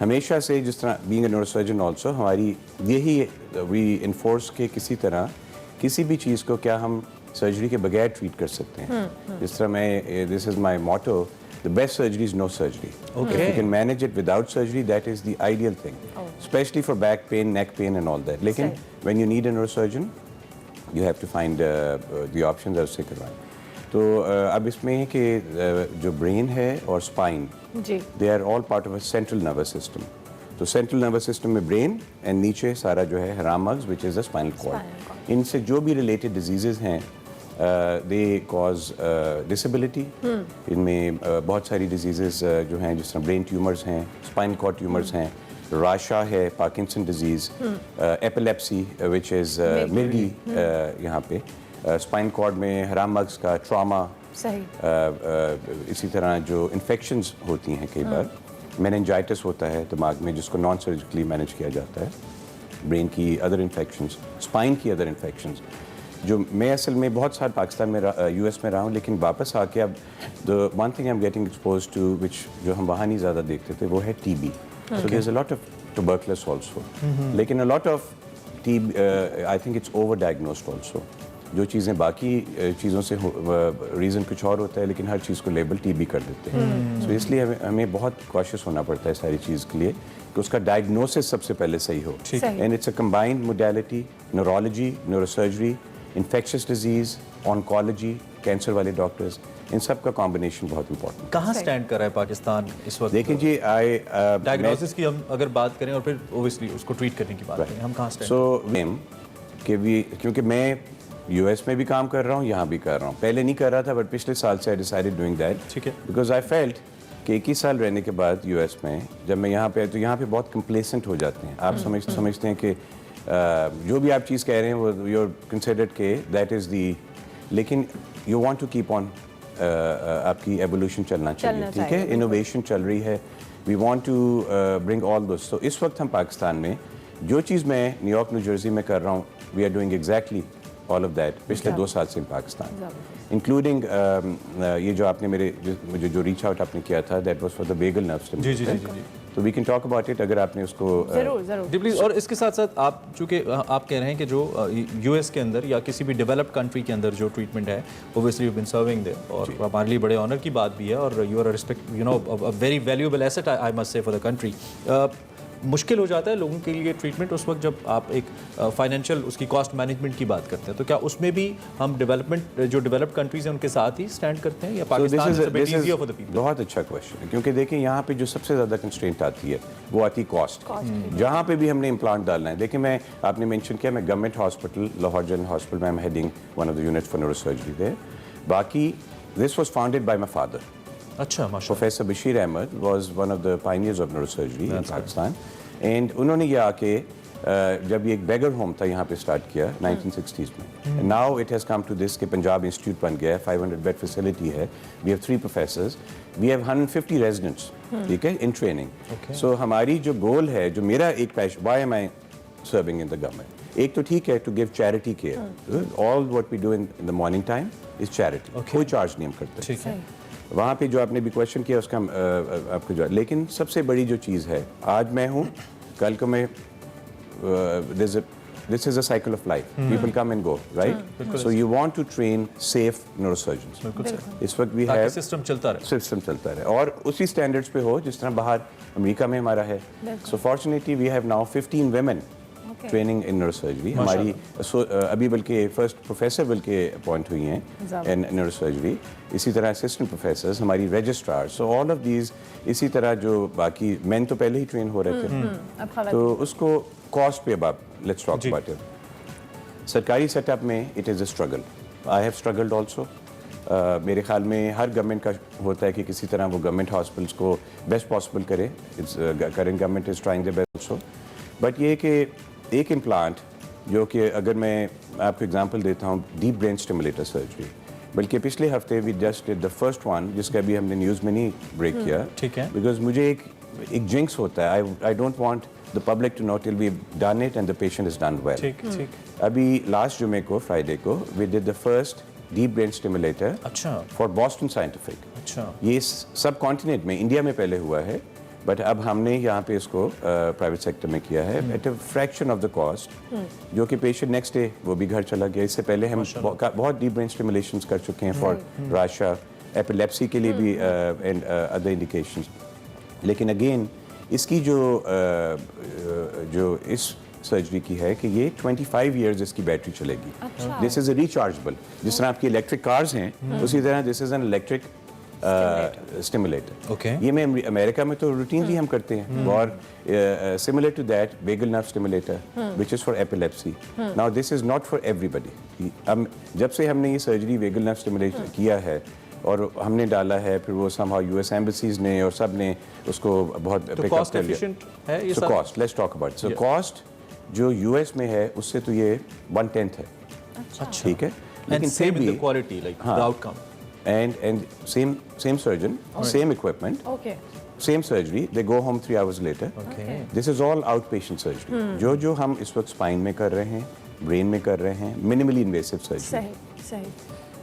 हमेशा से जिस तरह being a neurosurgeon also हमारी यही we enforce के किसी तरह किसी भी चीज़ को क्या हम सर्जरी के बगैर ट्रीट कर सकते हैं। जिस तरह मैं this is my motto, the best surgery is no surgery. If you can manage it without surgery that is the ideal thing, specially for back pain, neck pain and all that. लेकिन when you need a neurosurgeon you have to find the options उससे करवाएं। तो अब इसमें है कि जो brain है और spine they are all part of a central nervous system. तो सेंट्रल नर्वस सिस्टम में ब्रेन एंड नीचे सारा जो है हरामग्स which is the spinal cord. इनसे जो भी रिलेटेड डिजीजेज हैं दे कॉज डिसेबिलिटी। इनमें बहुत सारी डिजीजेस जो हैं जिस तरह ब्रेन ट्यूमर्स हैं, स्पाइनल कॉर्ड ट्यूमर्स हैं, राशा है, Parkinson disease, epilepsy which is मिर्गी यहाँ पे, स्पाइनल कॉर्ड में हरामग्स का ट्रॉमा, इसी तरह जो इन्फेक्शंस होती हैं कई बार, मेनिंजाइटिस होता है दिमाग में जिसको नॉन सर्जिकली मैनेज किया जाता है, ब्रेन की अदर इन्फेक्शंस, स्पाइन की अदर इन्फेक्शंस। जो मैं असल में बहुत साल पाकिस्तान में यूएस में रहा हूँ, लेकिन वापस आके अब the one thing I am getting expose to which जो हम वहाँ नहीं ज़्यादा देखते थे वो है TB. So there is a lot of tuberculosis also, लेकिन a lot of TB I think it's over diagnosed also. जो चीज़ें बाकी चीज़ों से रीज़न कुछ और होता है, लेकिन हर चीज़ को लेबल टीबी कर देते हैं। सो इसलिए हमें बहुत कॉशियस होना पड़ता है सारी चीज़ के लिए कि उसका डायग्नोसिस सबसे पहले सही हो। And it's a combined modality, neurology, neurosurgery, infectious disease, oncology, cancer वाले डॉक्टर्स, इन सब का कॉम्बिनेशन बहुत इंपॉर्टेंट। कहाँ स्टैंड कर रहा है पाकिस्तान इस वक्त? देखिए जी, डायग्नोसिस की हम अगर बात करें और फिर ओबियसली उसको ट्रीट करने की बात करें, हम कहाँ स्टैंड? सो क्योंकि मैं यूएस में भी काम कर रहा हूँ, यहाँ भी कर रहा हूँ। पहले नहीं कर रहा था, बट पिछले साल से आई डिसाइडेड डूइंग दैट, ठीक है, बिकॉज आई फेल्ट कि 21 साल रहने के बाद यूएस में जब मैं यहाँ पे आया तो यहाँ पे बहुत कंप्लेसेंट हो जाते हैं। आप समझते हैं कि जो भी आप चीज़ कह रहे हैं वो यू आर कंसिडर्ड के दैट इज़ दी, लेकिन you want to keep on, आपकी एवोल्यूशन चलना चाहिए, ठीक है, इनोवेशन चल रही है, we want to bring all those. तो इस वक्त हम पाकिस्तान में जो चीज़ मैं न्यूयॉर्क, न्यू जर्सी में कर रहा हूँ, we are doing exactly all of that पिछले 2 साल से इन पाकिस्तान, इंक्लूडिंग ये जो आपने मुझे जो रीच आउट आपने किया था, that was for the vagal nerve stimulation. तो we can talk about it अगर आपने उसको जरूर प्लीज। और इसके साथ साथ आप चूँकि आप कह रहे हैं कि जो यूएस के अंदर या किसी भी डेवलप्ड कंट्री के अंदर जो ट्रीटमेंट है obviously you been serving there, और हमारे लिए बड़े ऑनर की बात भी है, और you are respect you know a very valuable asset I must say for the country. मुश्किल हो जाता है लोगों के लिए ट्रीटमेंट उस वक्त जब आप एक फाइनेंशियल उसकी कॉस्ट मैनेजमेंट की बात करते हैं, तो क्या उसमें भी हम डेवलपमेंट जो डेवलप्ड कंट्रीज हैं उनके साथ ही स्टैंड करते हैं या Pakistan is a bit easier for the people? बहुत अच्छा क्वेश्चन है, क्योंकि देखिए यहाँ पे जो सबसे ज़्यादा कंस्ट्रेंट आती है वो आती कॉस्ट। जहाँ पे भी हमने इम्प्लांट डालना है, देखिए मैं आपने मेंशन किया मैं government hospital, Lahore general hospital में I am heading one of the units for neurosurgery there. बाकी this was founded by my father. अच्छा, माशाल्लाह। Professor Bashir Ahmed was one of the pioneers of neurosurgery in Pakistan, and उन्होंने ये आके जब ये एक बेगर होम था यहाँ पे स्टार्ट किया 1960s में, now it has come to this कि पंजाब इंस्टीट्यूट बन गया है, 500 बेड फैसिलिटी है, we have 3 professors, we have 150 residents, ठीक है, इन ट्रेनिंग। सो हमारी जो गोल है, जो मेरा एक passion, why am I serving in the government, एक तो ठीक है to give charity care, all what we do in the morning time is charity, कोई चार्ज नहीं हम करते, ठीक है। वहाँ पे जो आपने भी क्वेश्चन किया उसका आपको जो, लेकिन सबसे बड़ी जो चीज़ है, आज मैं हूँ, कल को मैं, this is a cycle of life, people come and go, right? So you want to train safe neurosurgeons. इस वक्त भी है सिस्टम चलता रहे और उसी स्टैंडर्ड्स पे हो जिस तरह बाहर अमेरिका में हमारा है। So fortunately we have now 15 women training in neurosurgery हमारी, अभी बल्कि फर्स्ट प्रोफेसर बल्कि अपॉइंट हुई हैं इन न्यूरोसर्जरी, इसी तरह असिस्टेंट प्रोफेसर्स, हमारी registrar, so all of these, इसी तरह जो बाकी मैन तो पहले ही ट्रेन हो रहे थे, तो उसको कॉस्ट पे अब लेट्स टॉक अबाउट इट। सरकारी सेटअप में it is a struggle, I have struggled also, मेरे ख्याल में हर गवर्नमेंट का होता है कि किसी तरह वो गवर्नमेंट हॉस्पिटल्स को बेस्ट पॉसिबल करे. It's current government is trying the best also. But ये कि एक इम्प्लांट जो कि अगर मैं आपको एग्जांपल देता हूँ, डीप ब्रेन स्टिमुलेटर सर्जरी, बल्कि पिछले हफ्ते we just did the first one, जिसका अभी हमने न्यूज़ में नहीं ब्रेक किया. ठीक है. बिकॉज मुझे एक जिंक्स होता है. I don't want the public to know till we done it and the patient is done well. ठीक. अभी लास्ट जुमे को, फ्राइडे को, we did the first deep brain stimulator for Boston Scientific. अच्छा. ये सब कॉन्टिनेंट में, इंडिया में पहले हुआ है, बट अब हमने यहाँ पे इसको प्राइवेट सेक्टर में किया है at a fraction of the cost, जो कि पेशेंट नेक्स्ट डे वो भी घर चला गया. इससे पहले हम बहुत डीप ब्रेन स्टिमुलेशंस कर चुके हैं फॉर राशा, एपिलेप्सी के लिए भी एंड अदर इंडिकेशंस. लेकिन अगेन इसकी जो इस सर्जरी की है कि ये 25 इयर्स इसकी बैटरी चलेगी. This is a rechargeable. जिस तरह आपकी इलेक्ट्रिक कार्स हैं, उसी तरह this is an electric stimulator. ये में अमेरिका में तो रूटीनली हम करते हैं. और similar to that vagal nerve stimulator which is for epilepsy. Now this is not for everybody. जब से हमने ये सर्जरी वेगल नर्व स्टिमुलेटर किया है और हमने डाला है, फिर वो समहाउ यूएस एम्बेसीज ने और सब ने उसको बहुत पिकअप कर लिया. So cost, let's talk about. So cost जो यूएस में है उससे तो ये 1/10 है. ठीक है. लेकिन same in the quality, like the outcome. And same surgeon, same equipment, same surgery. They go home 3 hours later. This is all outpatient surgery. जो हम इस वक्त स्पाइन में कर रहे हैं, ब्रेन में कर रहे हैं, minimally invasive surgery. सही.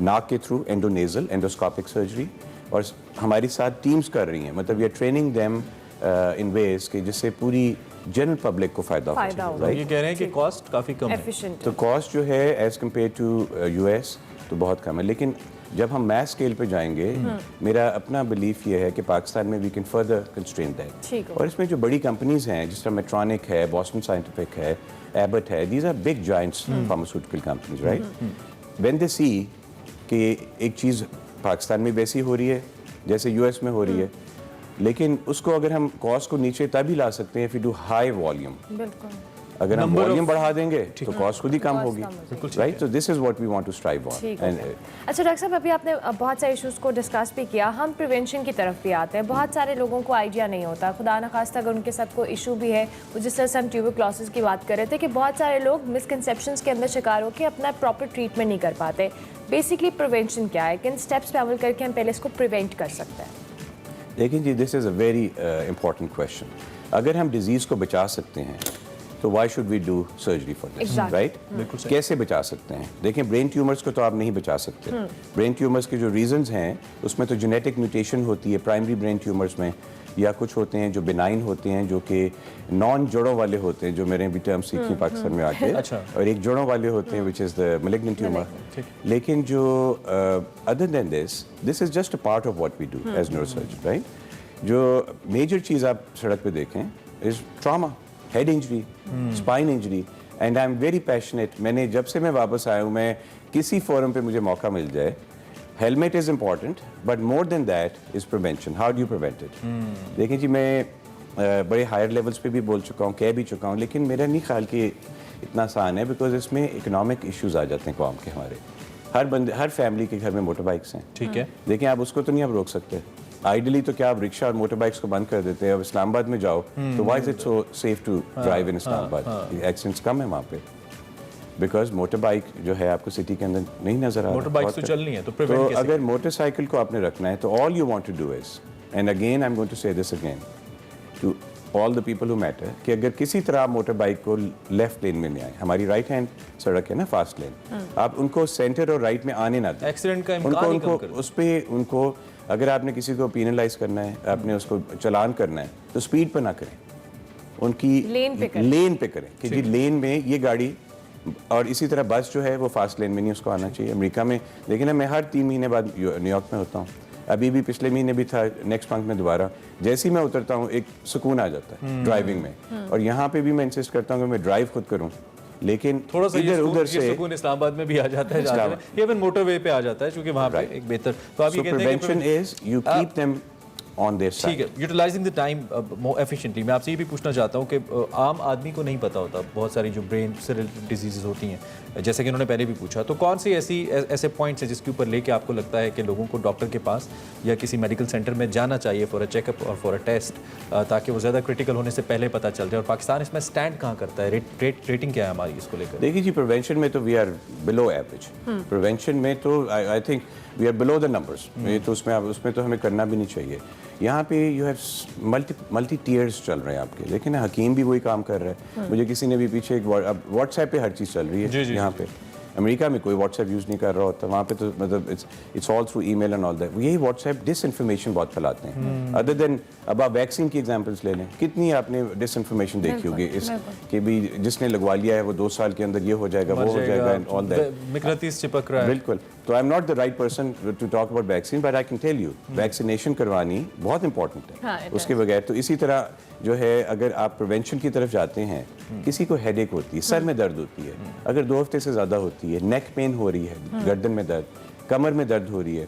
नाक के थ्रू एंडोनेजल एंडोस्कोपिक सर्जरी, और हमारी साथ टीम्स कर रही हैं. मतलब ये ट्रेनिंग देम इन वेज कि जिससे पूरी जनरल पब्लिक को फायदा हो. ये कह रहे हैं कि कॉस्ट काफ़ी कम है. तो कॉस्ट जो है एज कम्पेयर टू यूएस तो बहुत कम है. लेकिन जब हम मैस स्केल पे जाएंगे, मेरा अपना बिलीफ ये है कि पाकिस्तान में we can further constrain that. और इसमें जो बड़ी कंपनीज हैं, जिस तरह मेट्रॉनिक है, बॉस्टन साइंटिफिक है, एबट है, these are big giants pharmaceutical companies, right. When they see कि एक चीज़ पाकिस्तान में वैसी हो रही है जैसे यूएस में हो रही है, लेकिन उसको अगर हम कॉस्ट को नीचे तभी ला सकते हैं if you do high volume. अगर हम वॉल्यूम बढ़ा देंगे तो कॉस्ट खुद ही कम होगी, राइट. तो this is what we want to strive on. अच्छा डॉक्टर साहब, अभी आपने बहुत सारे इश्यूज को डिस्कस भी किया. हम प्रिवेंशन की तरफ भी आते हैं. बहुत सारे लोगों को आइडिया नहीं होता, खुदा न खास्ता अगर उनके साथ कोई इशू भी है, वो जिस तरह से हम ट्यूबरक्लोसिस की बात कर रहे थे कि बहुत सारे लोग मिसकंसेप्शंस के अंदर शिकार होकर अपना प्रॉपर ट्रीटमेंट नहीं कर पाते. बेसिकली प्रिवेंशन क्या है, किन स्टेप्स पे अमल करके हम पहले इसको प्रिवेंट कर सकते हैं? देखिए जी, this is a very important question. अगर हम डिजीज़ को बचा सकते हैं तो why should we do surgery for this, right. कैसे बचा सकते हैं? देखें, ब्रेन ट्यूमर्स को तो आप नहीं बचा सकते. ब्रेन ट्यूमर्स के जो रीजंस हैं उसमें तो जेनेटिक म्यूटेशन होती है प्राइमरी ब्रेन ट्यूमर्स में, या कुछ होते हैं जो बिनाइन होते हैं, जो कि नॉन जड़ों वाले होते हैं, जो मैंने भी टर्म सीखी पाकिस्तान में आके. और एक जड़ों वाले होते हैं which is the malignant tumour. लेकिन जो other than this is just a part of what we do as neurosurgeon, right. जो मेजर चीज़ आप सड़क पे देखें is trauma, head injury, spine injury. And I am very passionate. मैंने जब से मैं वापस आया हूँ, मैं किसी फोरम पे मुझे मौका मिल जाए, helmet is important but more than that is prevention. How do you prevent it? देखिए जी, मैं बड़े हायर लेवल्स पे भी बोल चुका हूँ, कह भी चुका हूँ, लेकिन मेरा नहीं ख्याल कि इतना आसान है. बिकॉज इसमें इकोनॉमिक इश्यूज़ आ जाते हैं कौम के. हमारे हर फैमिली के घर में मोटर बाइक्स हैं. ठीक है. देखिए, आप उसको तो नहीं आप रोक सकते. आइडियली तो क्या आप रिक्शा और मोटर बाइक्स को बंद कर देते हैं. अब इस्लामाबाद में जाओ तो why is it so safe to drive in Islamabad? Accidents कम है वहाँ पे, बिकॉज मोटर बाइक जो है आपको सिटी के अंदर नहीं नजर आ रहा. मोटर बाइक तो चलनी है, तो अगर मोटरसाइकिल को आपने रखना है तो all you want to do is, and again I am going to say this again to all the people who matter, कि अगर किसी तरह आप मोटर बाइक को लेफ्ट लेन में ले आए, हमारी राइट हैंड सड़क है ना, फास्ट लेन, आप उनको सेंटर और राइट में आने ना दें. एक्सीडेंट का इम्कान ही कम करें. उस पे उनको, अगर आपने किसी को पीनलाइज करना है, आपने उसको चलान करना है, तो स्पीड पर ना करें, उनकी लेन पे करें कि जी लेन में ये गाड़ी. और इसी तरह बस जो है वो फास्ट लेन में नहीं उसको आना चाहिए. अमेरिका में देखिए ना, मैं हर 3 महीने बाद न्यूयॉर्क में होता हूँ. अभी भी पिछले महीने भी था, नेक्स्ट मंथ में दोबारा. जैसे ही मैं उतरता हूँ एक सुकून आ जाता है ड्राइविंग में. और यहाँ पे भी मैं इंसिस्ट करता हूँ कि मैं ड्राइव खुद करूँ, लेकिन थोड़ा सा इधर उधर से सुकून इस्लामाबाद में भी आ जाता है, इवन मोटरवे पे आ जाता है, क्योंकि वहाँ पे एक बेहतर. तो आप ये कहते हैं prevention is you keep them on there ठीक है, utilising the time more efficiently. मैं आपसे ये भी पूछना चाहता हूँ कि आम आदमी को नहीं पता होता बहुत सारी जो ब्रेन से रिलेटेड डिजीज़ होती हैं, जैसे कि उन्होंने पहले भी पूछा, तो कौन सी ऐसे पॉइंट्स हैं जिसके ऊपर लेके आपको लगता है कि लोगों को डॉक्टर के पास या किसी मेडिकल सेंटर में जाना चाहिए फॉर अ चेकअप और फॉर अ टेस्ट, ताकि वो ज़्यादा क्रिटिकल होने से पहले पता चल जाए? और पाकिस्तान इसमें स्टैंड कहाँ करता है, रेटिंग क्या है हमारी इसको लेकर? देखिए जी, प्रिवेंशन में तो we are below average. Prevention में तो I think we are below the numbers. तो उसमें तो हमें करना भी नहीं चाहिए। यहाँ पे यू हैव मल्टी टीयर्स चल रहे हैं आपके, लेकिन हकीम भी वही काम कर रहा है। मुझे किसी ने भी पीछे एक व्हाट्सएप पे हर चीज़ चल रही है यहाँ पे। अमेरिका में कोई व्हाट्सएप यूज़ नहीं कर रहा होता, वहाँ पे तो मतलब it's all through email and all that. यही व्हाट्सएप डिसइंफॉर्मेशन बहुत फैलाते हैं। अदर देन अब आप वैक्सीन की एग्जांपल्स ले लें, कितनी आपने डिसइंफॉर्मेशन देखी होगी इस कि भी जिसने लगवा लिया है वो 2 साल के अंदर ये हो जाएगा, वो हो जाएगा एंड ऑल दैट। मकनातीस चिपक रहा है। बिल्कुल। तो I am not the right person to talk about vaccine, but I can tell you vaccination करवानी बहुत इंपॉर्टेंट है। उसके बगैर तो इसी तरह जो है, अगर आप प्रिवेंशन की तरफ जाते हैं, किसी को हेडेक होती है, सर में दर्द होती है, अगर 2 हफ्ते से ज़्यादा होती है, नेक पेन हो रही है, गर्दन में दर्द, कमर में दर्द हो रही है,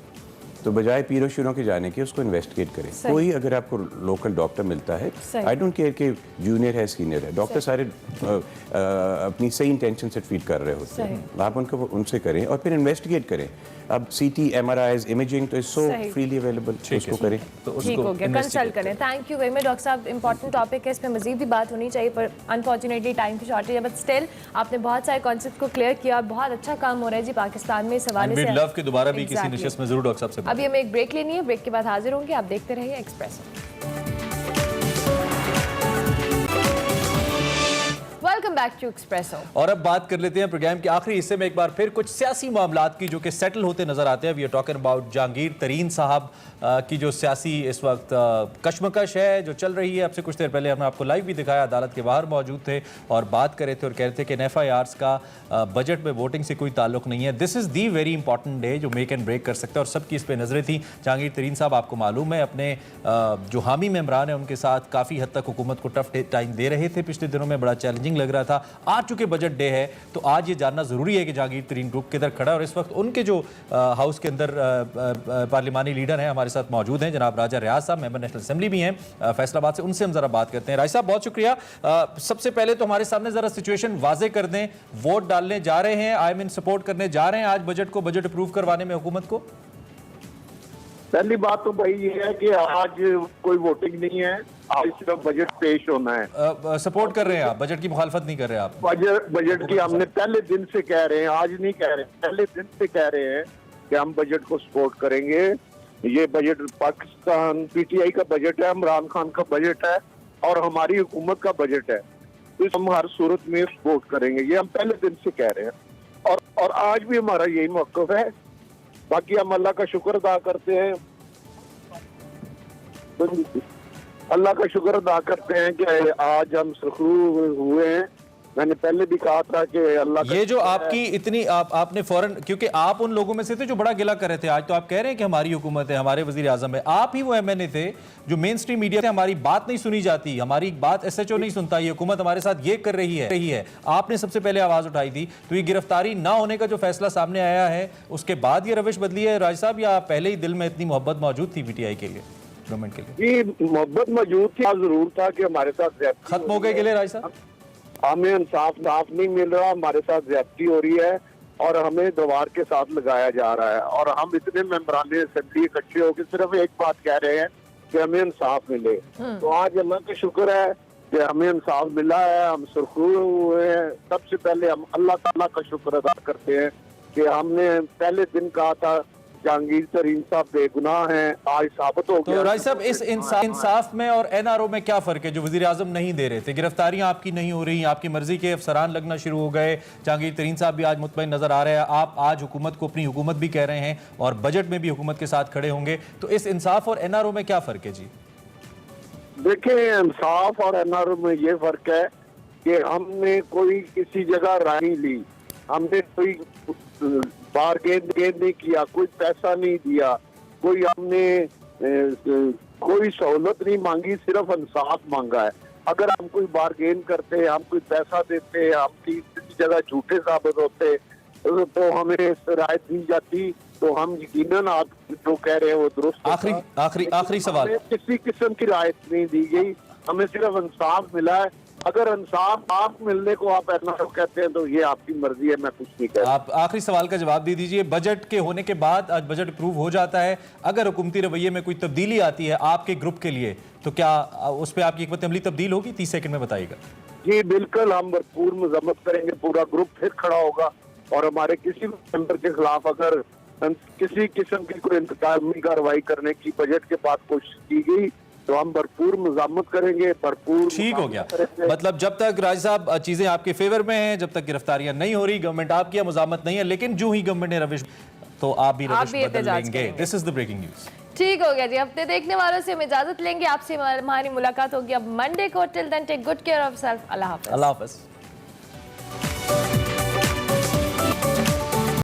तो बजाय पीरो शीरों के जाने के उसको इन्वेस्टिगेट करें। कोई अगर आपको लोकल डॉक्टर मिलता है, आई डोंट केयर कि जूनियर है सीनियर है, डॉक्टर सारे अपनी सही इंटेंशन से ट्रीट कर रहे होते हैं, आप उनसे करें और फिर इन्वेस्टिगेट करें। अब CT, MRIs, इमेजिंग तो इज सो फ्रीली अवेलेबल, उसको करें। तो ठीक हो गया, कंसल्ट करें। Thank you very much doctor साहब। इंपॉर्टेंट टॉपिक है, इस पर मजीद भी बात होनी चाहिए, पर अनफॉर्चुनेटली टाइम की शॉर्टेज है, बट स्टिल आपने बहुत सारे कॉन्सेप्ट को क्लियर किया और बहुत अच्छा काम हो रहा है जी पाकिस्तान में इस हवाले से। लव के दोबारा भी किसी निशस्त में जरूर डॉक्टर साहब से। अभी हमें एक ब्रेक लेनी है, ब्रेक के बाद हाजिर होंगे। आप देखते रहिए espresso. Welcome back to Expresso. और अब बात कर लेते हैं प्रोग्राम के आखिरी हिस्से में एक बार फिर कुछ सियासी मामलात की जो कि सेटल होते नजर आते हैं। We are talking about Jahangir Tareen साहब की जो सियासी इस वक्त कशमकश है जो चल रही है। अब से कुछ देर पहले हमने आपको लाइव भी दिखाया, अदालत के बाहर मौजूद थे और बात कर रहे थे और कह रहे थे कि NFIRs का बजट में वोटिंग से कोई ताल्लुक नहीं है। This is the very important day जो मेक एंड ब्रेक कर सकता है और सबकी इस पर नजरें थी। जहांगीर तरीन साहब, आपको मालूम है, अपने जो हामी मेम्बरान हैं उनके साथ काफ़ी हद तक हुकूमत को टफ टाइम दे रहे थे पिछले दिनों में, बड़ा चैलेंजिंग लग रहा था। आज चूंकि बजट डे है तो आज ये जानना जरूरी है कि जहांगीर तरीन ग्रुप किधर खड़ा है और इस वक्त उनके जो हाउस के अंदर पार्लिमानी लीडर हैं हमारे साथ मौजूद हैं, जनाब राजा रियाज साहब, मेंबर नेशनल असेंबली भी हैं फैसलाबाद से। उनसे हम जरा बात करते हैं। राय साहब बहुत शुक्रिया। सबसे पहले तो हमारे सामने जरा सिचुएशन वाजे कर दें। वोट डालने जा रहे हैं, आई मीन सपोर्ट करने जा रहे हैं आज बजट को, बजट अप्रूव करवाने में हुकूमत को? पहली बात तो भाई ये है कि आज कोई वोटिंग नहीं है, आज सिर्फ बजट पेश होना है। सपोर्ट कर रहे हैं आप, बजट की मुखालफत नहीं कर रहे आप? बजट की हमने पहले दिन से कह रहे हैं, आज नहीं कह रहे, पहले दिन से कह रहे हैं कि हम बजट को सपोर्ट करेंगे। ये बजट पाकिस्तान PTI का बजट है, इमरान खान का बजट है और हमारी हुकूमत का बजट है, तो हम हर सूरत में सपोर्ट करेंगे। ये हम पहले दिन से कह रहे हैं और आज भी हमारा यही मौक़िफ़ है। बाकी हम अल्लाह का शुक्र अदा करते हैं, अल्लाह का शुक्र अदा करते हैं कि आज हम सुरखरू हुए हैं। मैंने पहले भी कहा था कि अल्लाह ये जो आपकी इतनी आपने फौरन, क्योंकि आप उन लोगों में से थे जो बड़ा गिला कर रहे थे, आज तो आप कह रहे हैं कि हमारी हुकूमत है, हमारे वजीर आजम है। आप ही वो MNA थे जो मेन स्ट्रीम मीडिया से हमारी बात नहीं सुनी जाती, हमारी बात SHO नहीं सुनता, ये हुकूमत हमारे साथ ये कर रही है। आपने सबसे पहले आवाज उठाई थी। तो ये गिरफ्तारी ना होने का जो फैसला सामने आया है उसके बाद ये रविश बदली है राज साहब, या पहले ही दिल में इतनी मोहब्बत मौजूद थी PTI के लिए, गवर्नमेंट के लिए? ये मोहब्बत मौजूद थी, जरूर था कि हमारे साथ खत्म हो गए गिले राज साहब? हमें इंसाफ नहीं मिल रहा, हमारे साथ ज्यादती हो रही है और हमें दीवार के साथ लगाया जा रहा है और हम इतने मेंबरान असेंबली इकट्ठे होकर सिर्फ एक बात कह रहे हैं कि हमें इंसाफ मिले। तो आज अल्लाह का शुक्र है कि हमें इंसाफ मिला है, हम सुरखरू हुए हैं। सबसे पहले हम अल्लाह ताला का शुक्र अदा करते हैं कि हमने पहले दिन कहा था जहांगीर तरीन साहब बेगुनाह हैं, आज साबित हो गया। तो राय साहब, इस इंसाफ में और NRO में क्या फर्क है जो वजीर आजम नहीं दे रहे थे? गिरफ्तारियां आपकी नहीं हो रही, आपकी मर्जी के अफसरान लगना शुरू हो गए, जहांगीर तरीन साहब भी आज मुतमईन नजर आ रहे हैं, आप आज हुकूमत को अपनी हुकूमत भी कह रहे हैं और बजट में भी हुकूमत के साथ खड़े होंगे, तो इस इंसाफ और NRO में क्या फर्क है जी? देखिए, इंसाफ और NRO में ये फर्क है कि हमने कोई किसी जगह राय नहीं ली, हमने कोई बारगेन नहीं किया, कोई पैसा नहीं दिया, कोई हमने कोई सहूलत नहीं मांगी, सिर्फ इंसाफ मांगा है। अगर हम कोई बारगेन करते, हम कोई पैसा देते, हम किसी जगह झूठे साबित होते तो हमें राय दी जाती तो हम यकीनन आप जो कह रहे हैं वो दुरुस्त होगा। आखिरी सवाल। हमें किसी किस्म की राहत नहीं दी गई, हमें सिर्फ इंसाफ मिला है। अगर इंसाफ आप मिलने को आप ऐसा कहते हैं तो ये आपकी मर्जी है, मैं कुछ नहीं कहता। आप आखिरी सवाल का जवाब दे दीजिए। बजट के होने के बाद आज बजट अप्रूव हो जाता है, अगर हुकूमती रवैये में कोई तब्दीली आती है आपके ग्रुप के लिए तो क्या उस पर आपकी हिकमत अमली तब्दील होगी? 30 सेकंड में बताइएगा। जी बिल्कुल, हम भरपूर मजम्मत करेंगे, पूरा ग्रुप फिर खड़ा होगा और हमारे किसी भी मेंबर के खिलाफ अगर किसी किस्म की कोई इंतकामी कार्रवाई करने की बजट के बाद कोशिश की गई तो हम भरपूर मजम्मत करेंगे, भरपूर। ठीक हो गया, मतलब जब तक राज साहब चीजें आपके फेवर में हैं, जब तक गिरफ्तारियां नहीं हो रही, गवर्नमेंट आपकी मुजामत नहीं है, लेकिन जो ही गवर्नमेंट ने रविश तो आप भी रविश बदल लेंगे। This is the breaking news. ठीक हो गया जी। हफ्ते देखने वालों से हम इजाजत लेंगे, आपसे हमारी मुलाकात होगी अब मंडे को। Till then take good care of self. अल्लाह हाफिज। अल्लाह हाफिज।